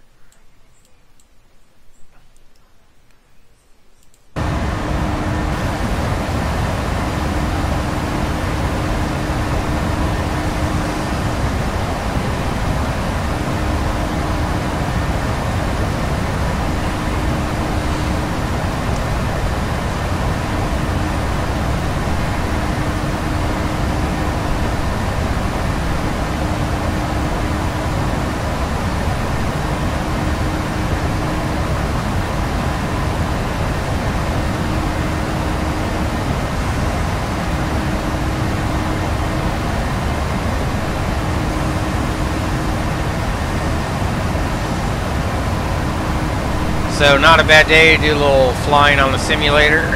So not a bad day to do a little flying on the simulator.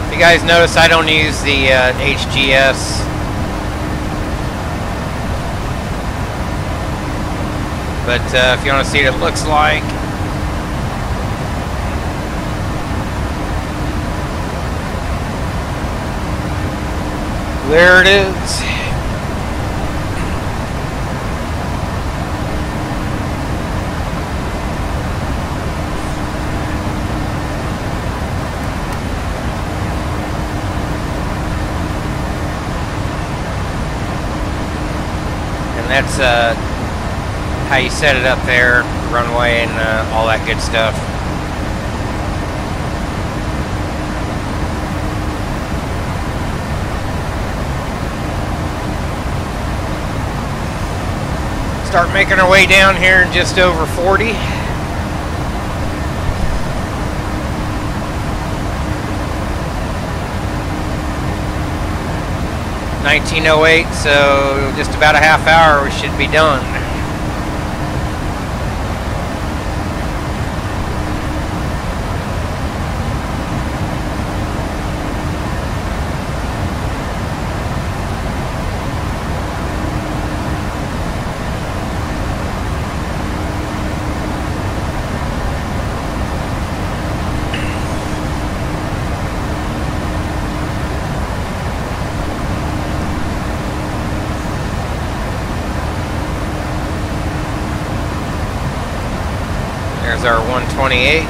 If you guys notice, I don't use the HGS. But if you want to see what it looks like, there it is. And that's how you set it up there, runway and all that good stuff. Start making our way down here in just over 40. (1908), so just about a half hour we should be done. There's our 128.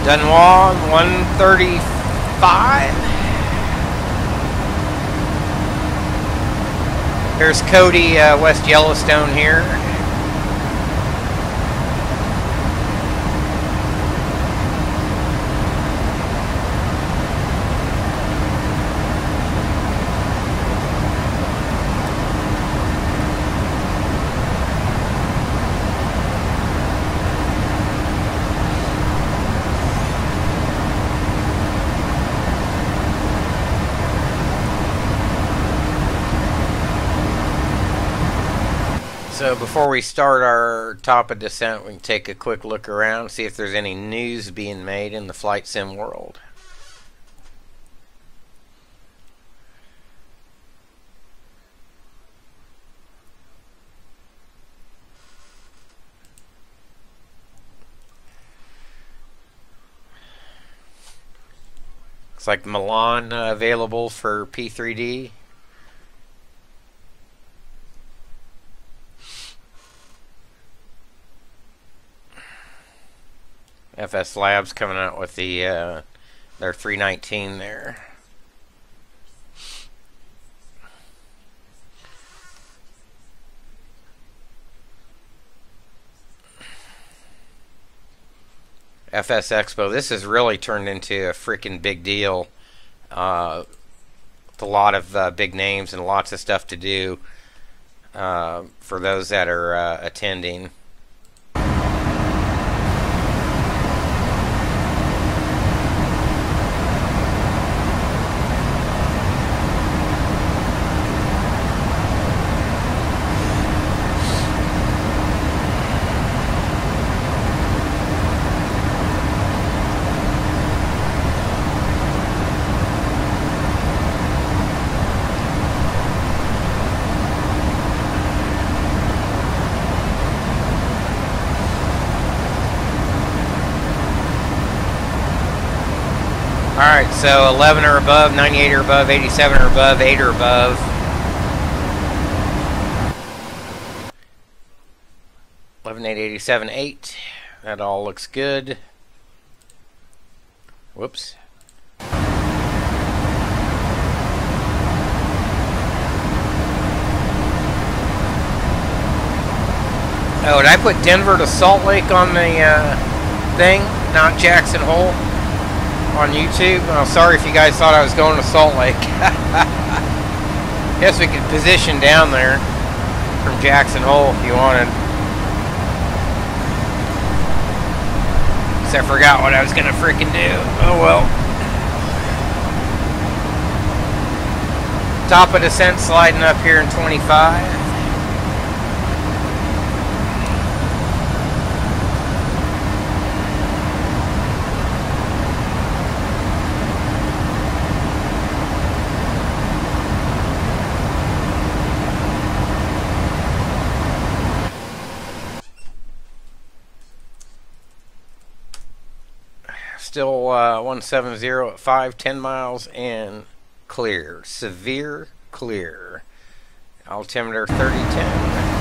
Dunois 135. Here's Cody, West Yellowstone here. So before we start our top of descent, we can take a quick look around, see if there's any news being made in the flight sim world. Looks like Milan available for P3D. FS Labs coming out with the their 319 there. FS Expo. This has really turned into a freaking big deal. With a lot of big names and lots of stuff to do for those that are attending. Alright, so 11 or above, 98 or above, 87 or above, 8 or above. Eleven, 8, 87, 8. That all looks good. Whoops. Oh, did I put Denver to Salt Lake on the thing? Not Jackson Hole? On YouTube. Oh, sorry if you guys thought I was going to Salt Lake. Guess we could position down there from Jackson Hole if you wanted. Because I forgot what I was gonna freaking do. Oh well. Top of descent sliding up here in 25. Still 170 at 5, 10 miles and clear. Severe clear. Altimeter 3010.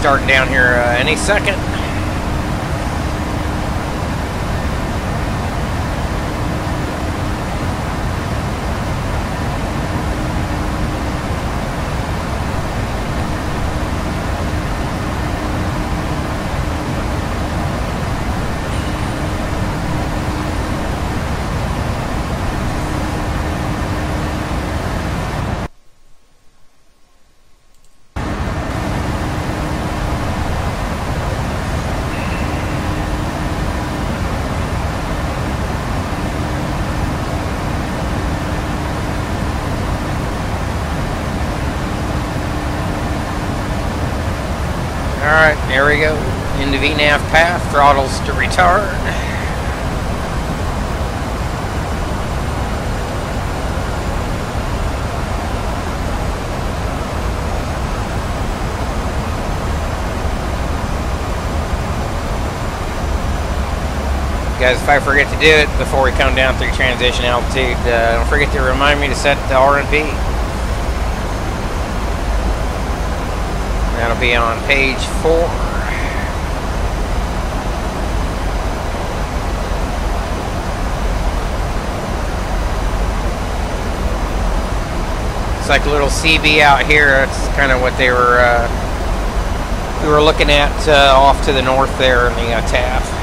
starting down here any second. Alright, there we go. Into VNAV path, throttles to retard. Guys, if I forget to do it before we come down through transition altitude, don't forget to remind me to set the R&P. That'll be on page 4. It's like a little CB out here. That's kind of what they were we were looking at off to the north there in the TAF.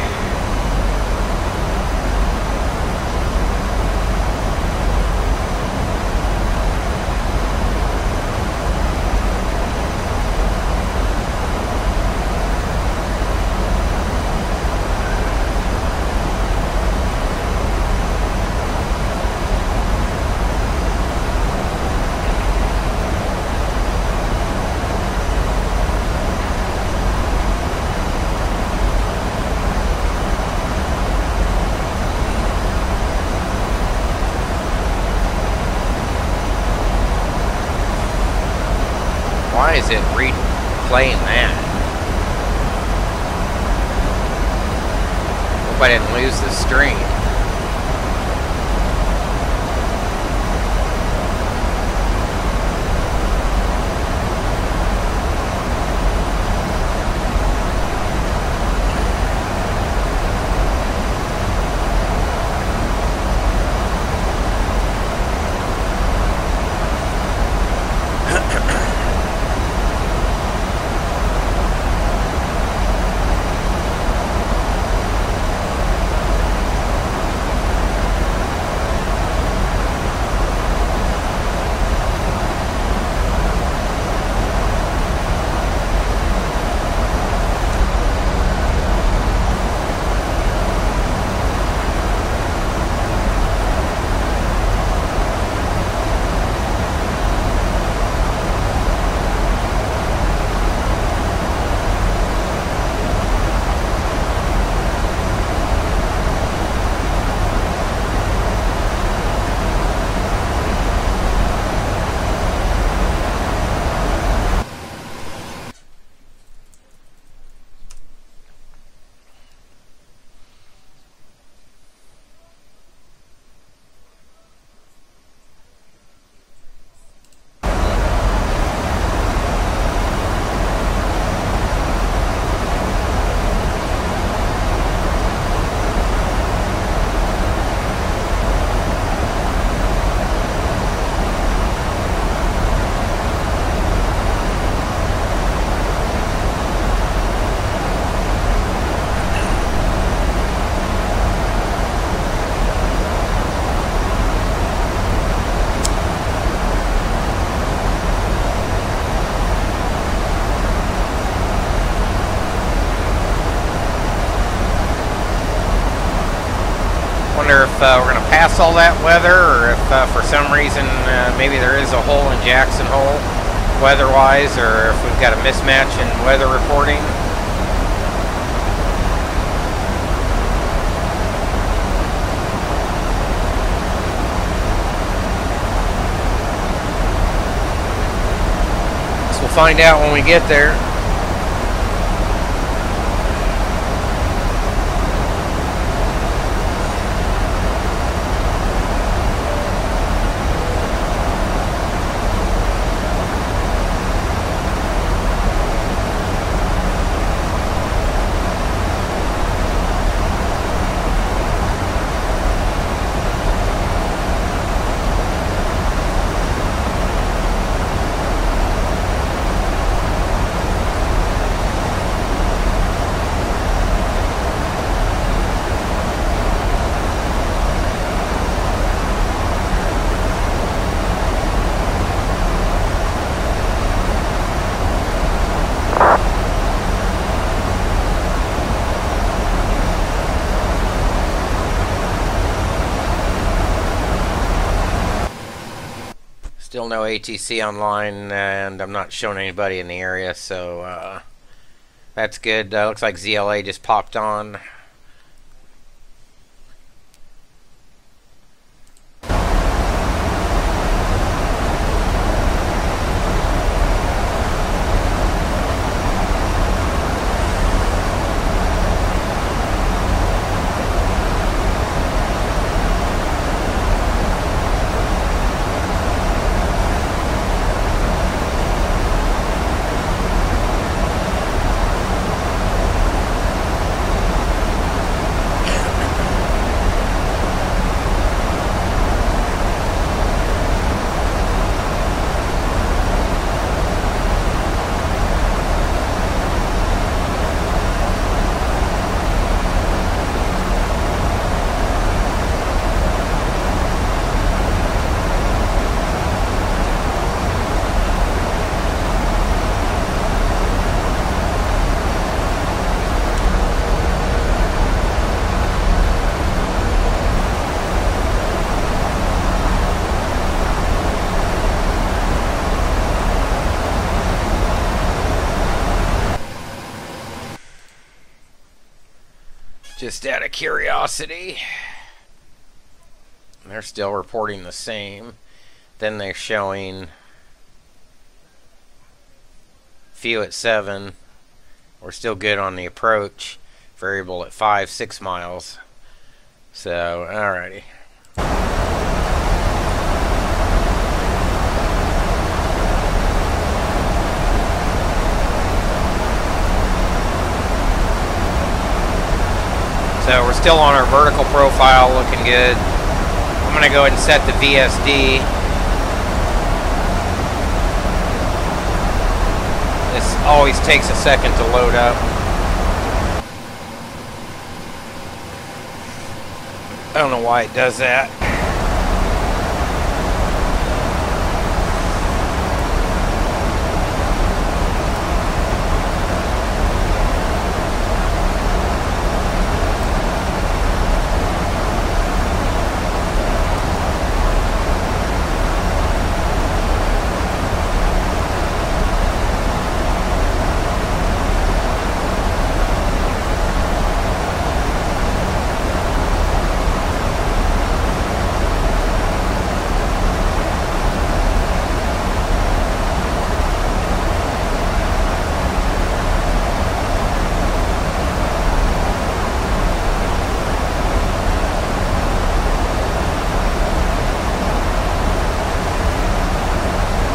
Why is it replaying that? Hope I didn't lose the stream. Wonder if we're going to pass all that weather, or if for some reason maybe there is a hole in Jackson Hole weather-wise, or if we've got a mismatch in weather reporting. So we'll find out when we get there. Still no ATC online, and I'm not showing anybody in the area, so that's good. Looks like ZLA just popped on. Just out of curiosity, they're still reporting the same. Then they're showing few at 7. We're still good on the approach. Variable at 5, 6 miles. So, alrighty. So we're still on our vertical profile, looking good. I'm going to go ahead and set the VSD. This always takes a second to load up. I don't know why it does that.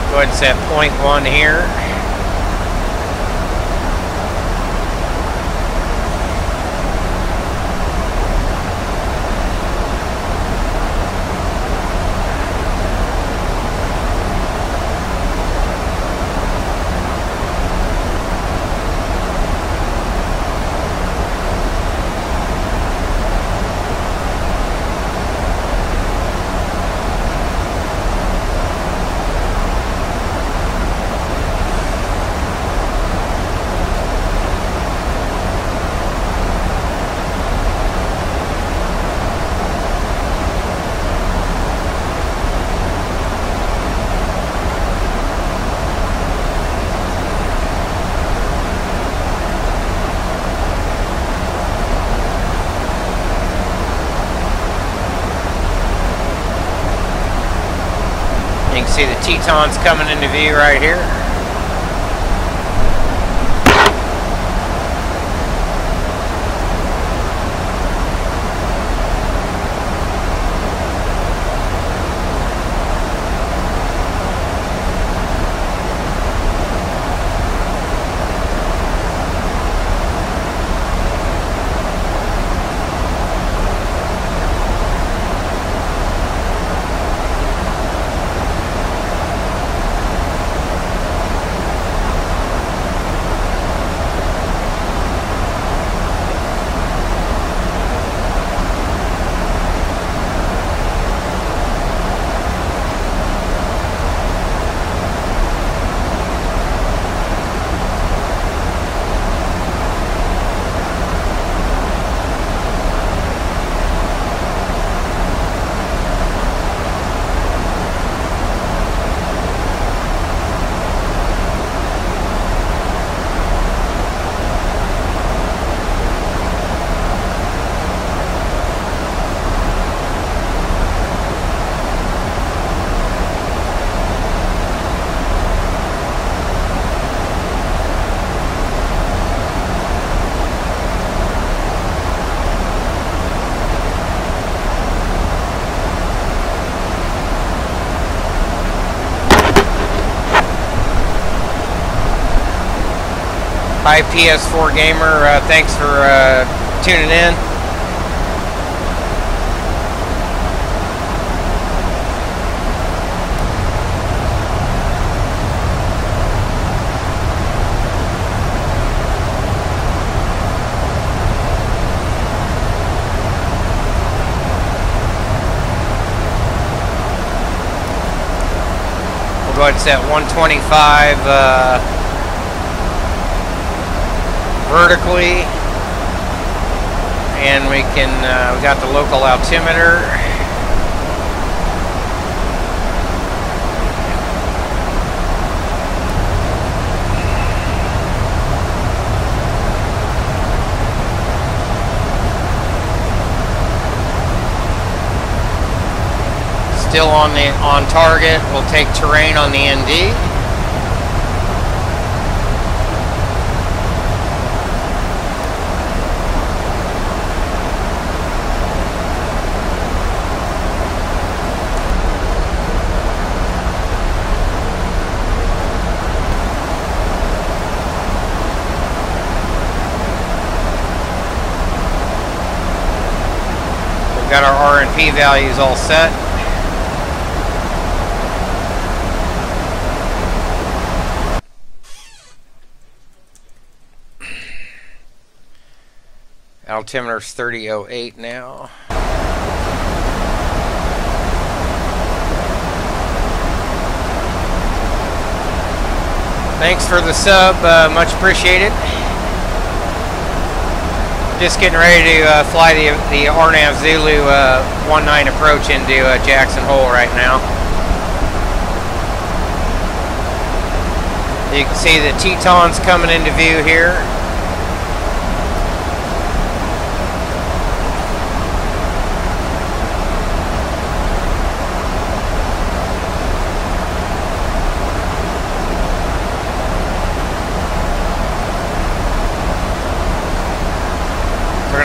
Go ahead and set 0.1 here. You can see the Tetons coming into view right here. Hi PS4 Gamer, thanks for tuning in. We'll go ahead and set 125 vertically, and we got the local altimeter. Still on target. We'll take terrain on the ND. Got our RNP values all set. Altimeter's 3008 now. Thanks for the sub, much appreciated. Just getting ready to fly the RNAV Zulu 19 approach into Jackson Hole right now. You can see the Tetons coming into view here.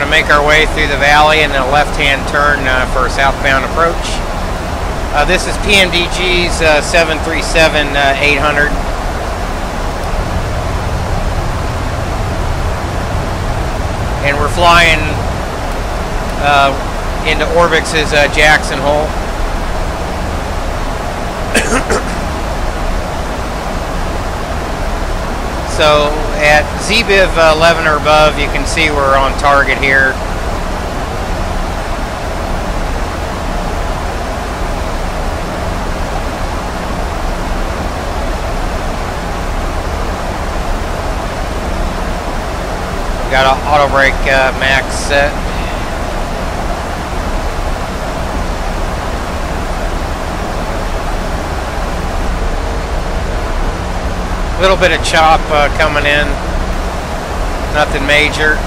Make our way through the valley and then a left-hand turn for a southbound approach. This is PMDG's 737-800. And we're flying into ORBX's Jackson Hole. So at ZBIV 11 or above, you can see we're on target here. Got an auto brake max set. Little bit of chop coming in, nothing major.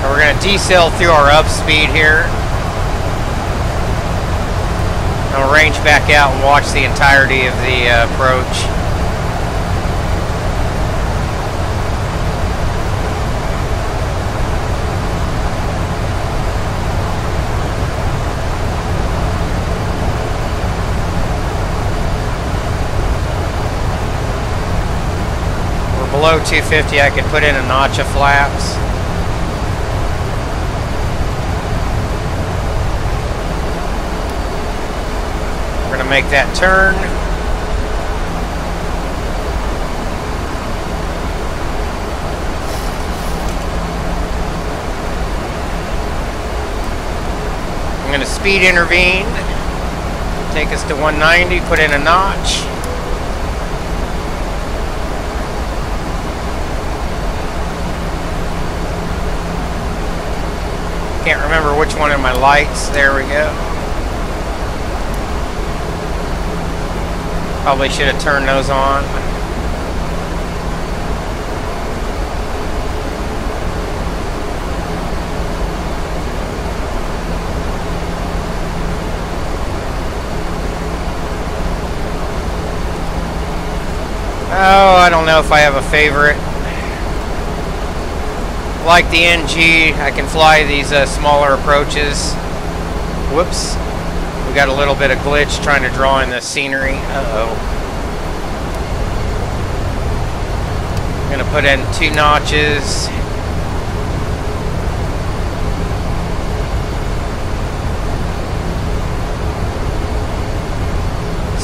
We're going to decel through our up speed here. I'll range back out and watch the entirety of the approach. We're below 250. I could put in a notch of flaps. Make that turn. I'm going to speed intervene, take us to 190, put in a notch. Can't remember which one of my lights. There we go. Probably should have turned those on. don't know if I have a favorite. Like the NG, I can fly these smaller approaches. Whoops. We got a little bit of glitch trying to draw in the scenery. Uh-oh. I'm going to put in 2 notches.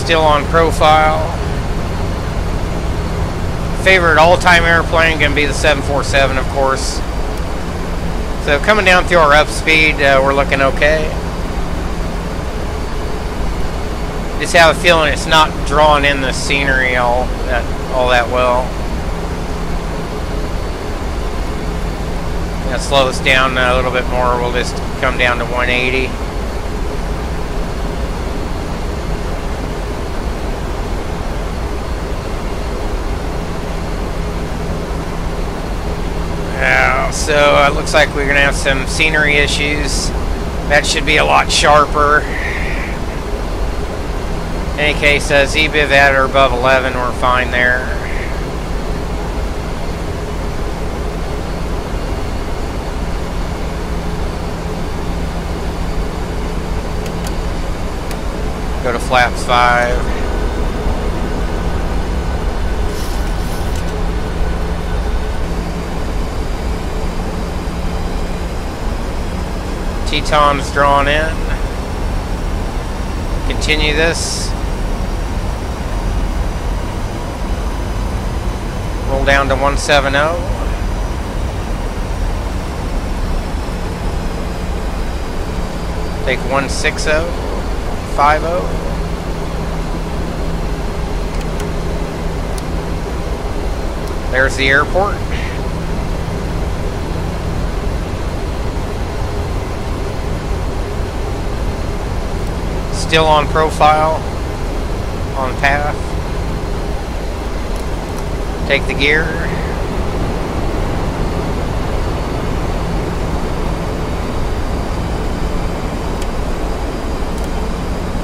Still on profile. Favorite all-time airplane going to be the 747, of course. So coming down through our up speed, we're looking okay. Just have a feeling it's not drawing in the scenery all that well. Gonna slow us down a little bit more. We'll just come down to 180. So it looks like we're going to have some scenery issues. That should be a lot sharper. In any case, ZBIV at or above 11, we're fine there. Go to flaps 5. Teton's drawn in. Continue this. Roll down to 170. Take 160. 50. There's the airport. Still on profile, on path. Take the gear.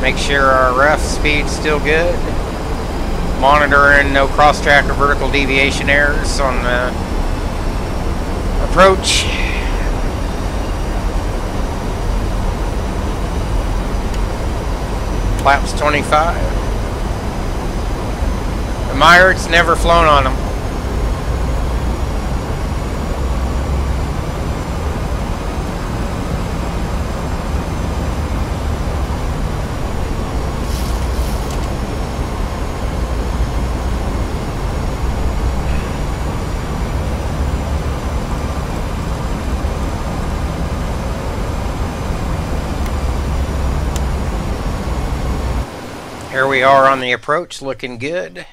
Make sure our ref speed's still good. Monitoring no cross-track or vertical deviation errors on the approach. Flaps 25. The Myrick's never flown on them. Here we are on the approach, looking good.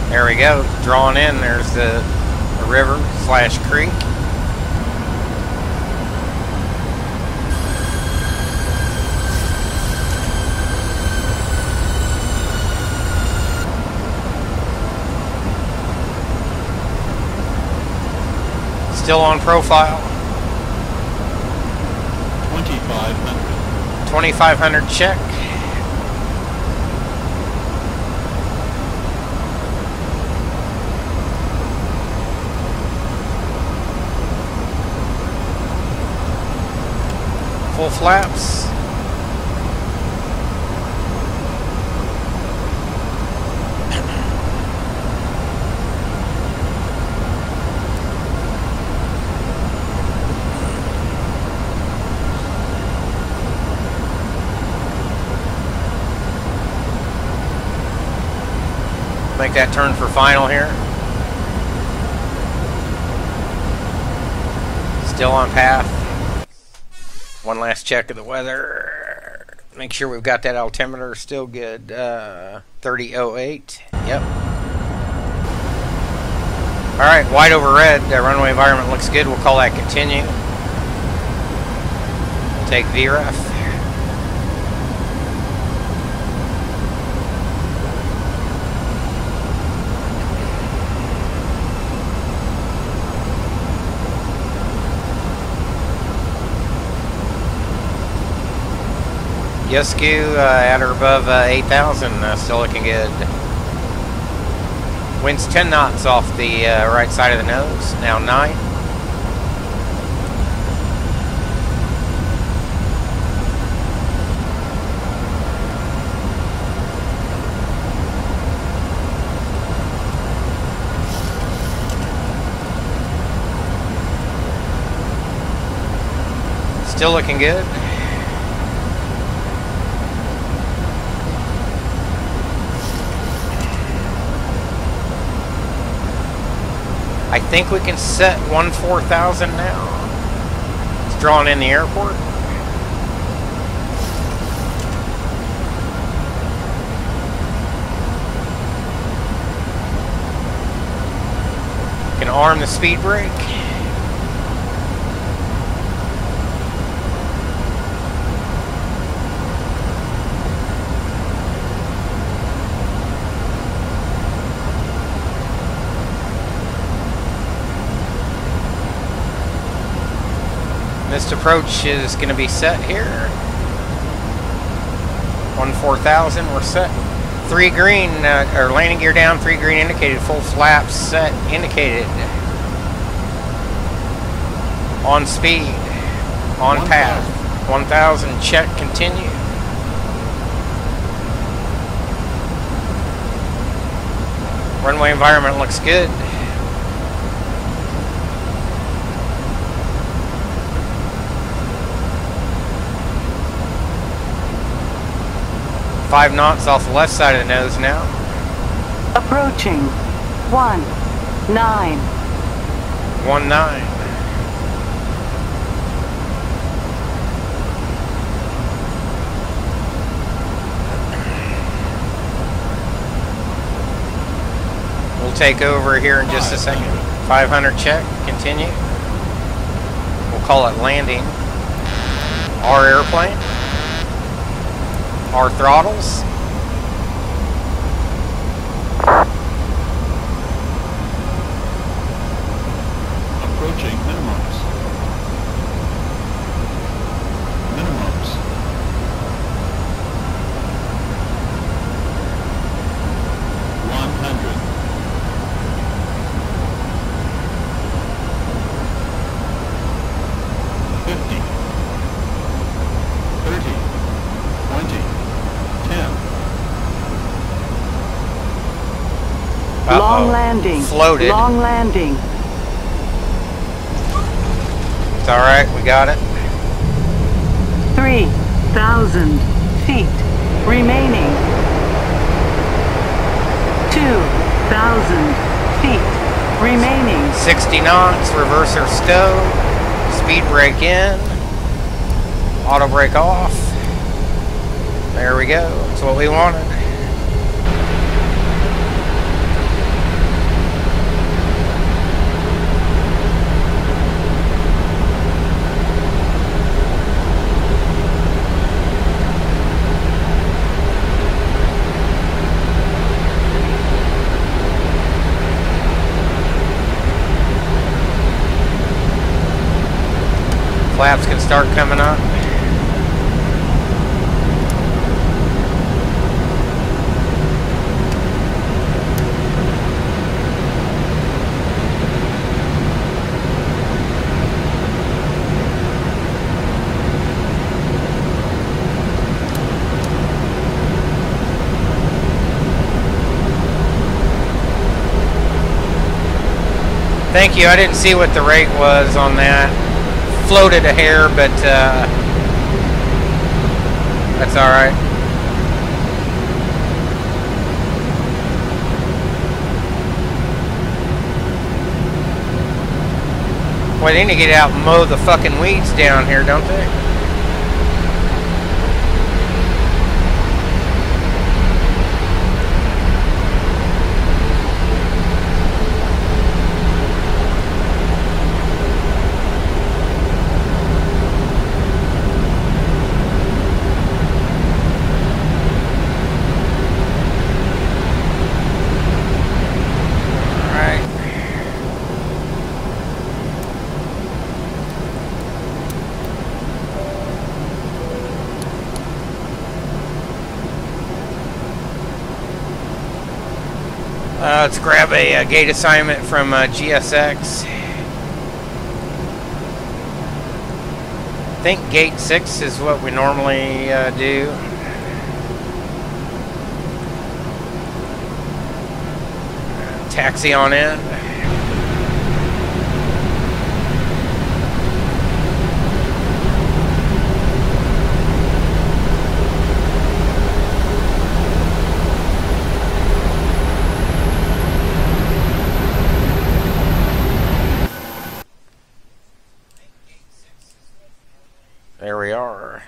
There we go, drawn in. There's the river / creek. Still on profile. 2500. 2500 check. Full flaps. Make that turn for final here. Still on path. One last check of the weather. Make sure we've got that altimeter still good. 3008. Yep. Alright, wide over red. Runway environment looks good. We'll call that continue. Take VREF. Yusku at or above 8,000, still looking good. Wind's 10 knots off the right side of the nose, now 9. Still looking good. I think we can set 14,000 now. It's drawing in the airport. Can arm the speed brake. Missed approach is going to be set here. 14,000, we're set. 3 green, or landing gear down, 3 green indicated, full flaps set, indicated. On speed, on path. 1,000, check, continue. Runway environment looks good. 5 knots off the left side of the nose now. Approaching 19. 19. We'll take over here in just a second. 500 check, continue. We'll call it landing. Our airplane. Our throttles. Approaching minimums. Minimums. 100. 50. 30. 20. 10. Long landing. Floated. Long landing. It's alright, we got it. 3,000 feet remaining. 2,000 feet remaining. 60 knots, reverser stow, speed brake in, auto brake off. There we go, that's what we wanted. Flaps can start coming up. Thank you. I didn't see what the rate was on that. Floated a hair, but that's all right. Well, they need to get out and mow the fucking weeds down here, don't they? Let's grab a gate assignment from GSX. I think gate 6 is what we normally do. Taxi on in. There we are.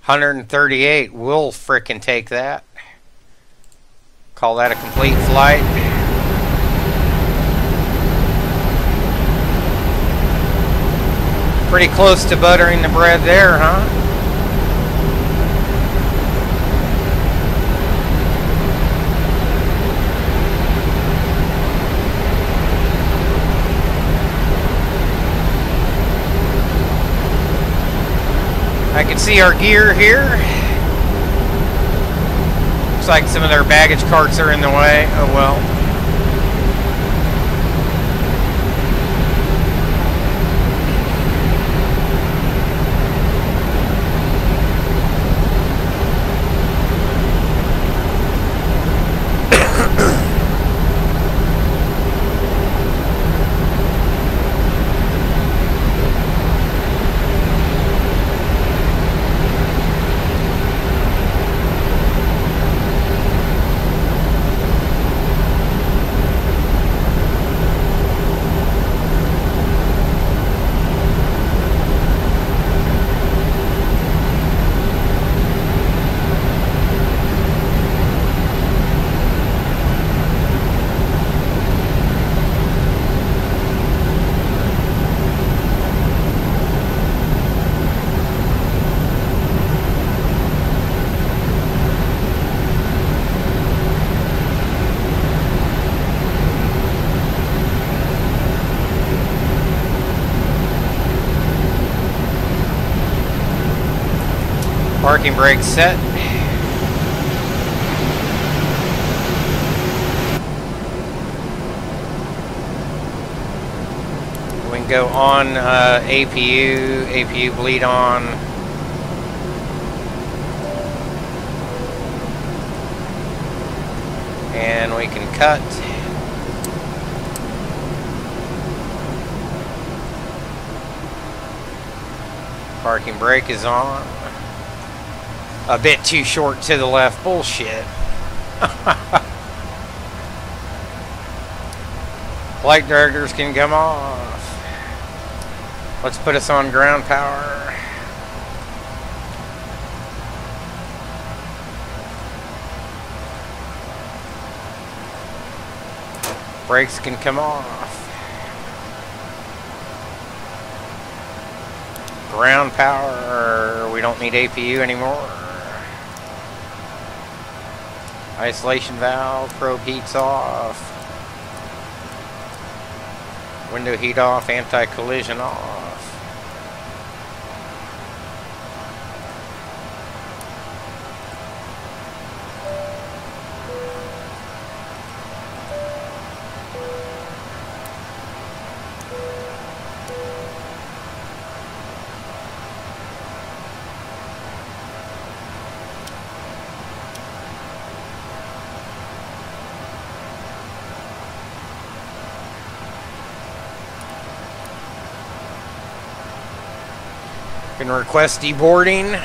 $138. We'll frickin' take that. Call that a complete flight. Pretty close to buttering the bread there, huh? I can see our gear here. Looks like some of their baggage carts are in the way. Oh well. Parking brake set. We can go on APU bleed on. And we can cut. Parking brake is on. A bit too short to the left. Bullshit. Flight directors can come off. Let's put us on ground power. Brakes can come off. Ground power. We don't need APU anymore. Isolation valve, probe heats off. Window heat off, anti-collision off. Can request deboarding.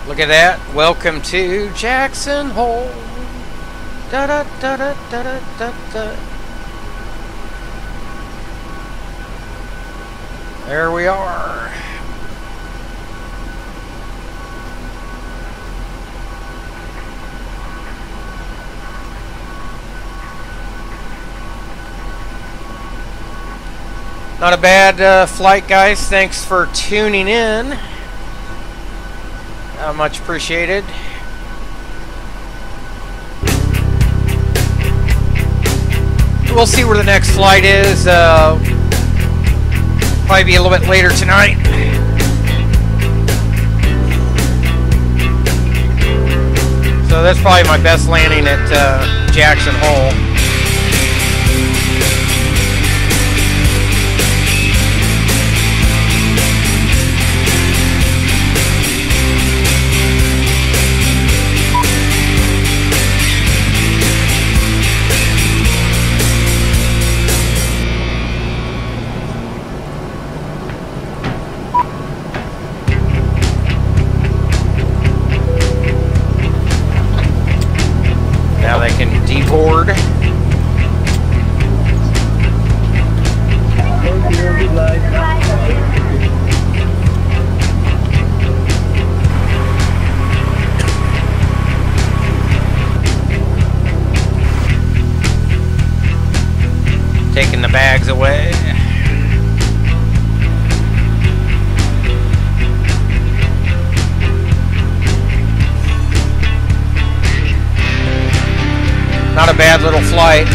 Look at that. Welcome to Jackson Hole. Da da da da da da da da. There we are. Not a bad flight, guys. Thanks for tuning in. Much appreciated. We'll see where the next flight is. Probably be a little bit later tonight. So that's probably my best landing at Jackson Hole. Now they can deboard. Taking the bags away. Not a bad little flight.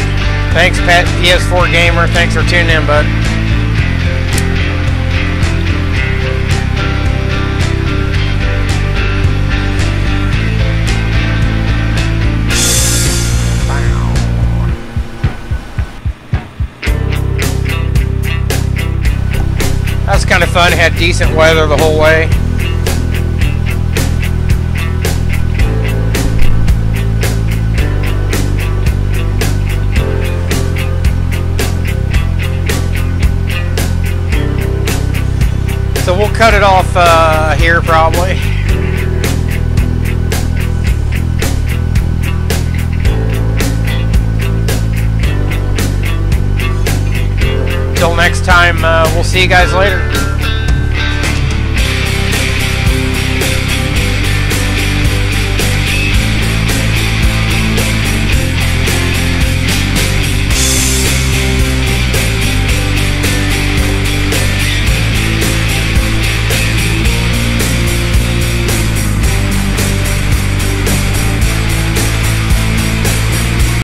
Thanks, Pat PS4 Gamer. Thanks for tuning in, bud. That's kind of fun. Had decent weather the whole way. So we'll cut it off here probably. Till next time, we'll see you guys later.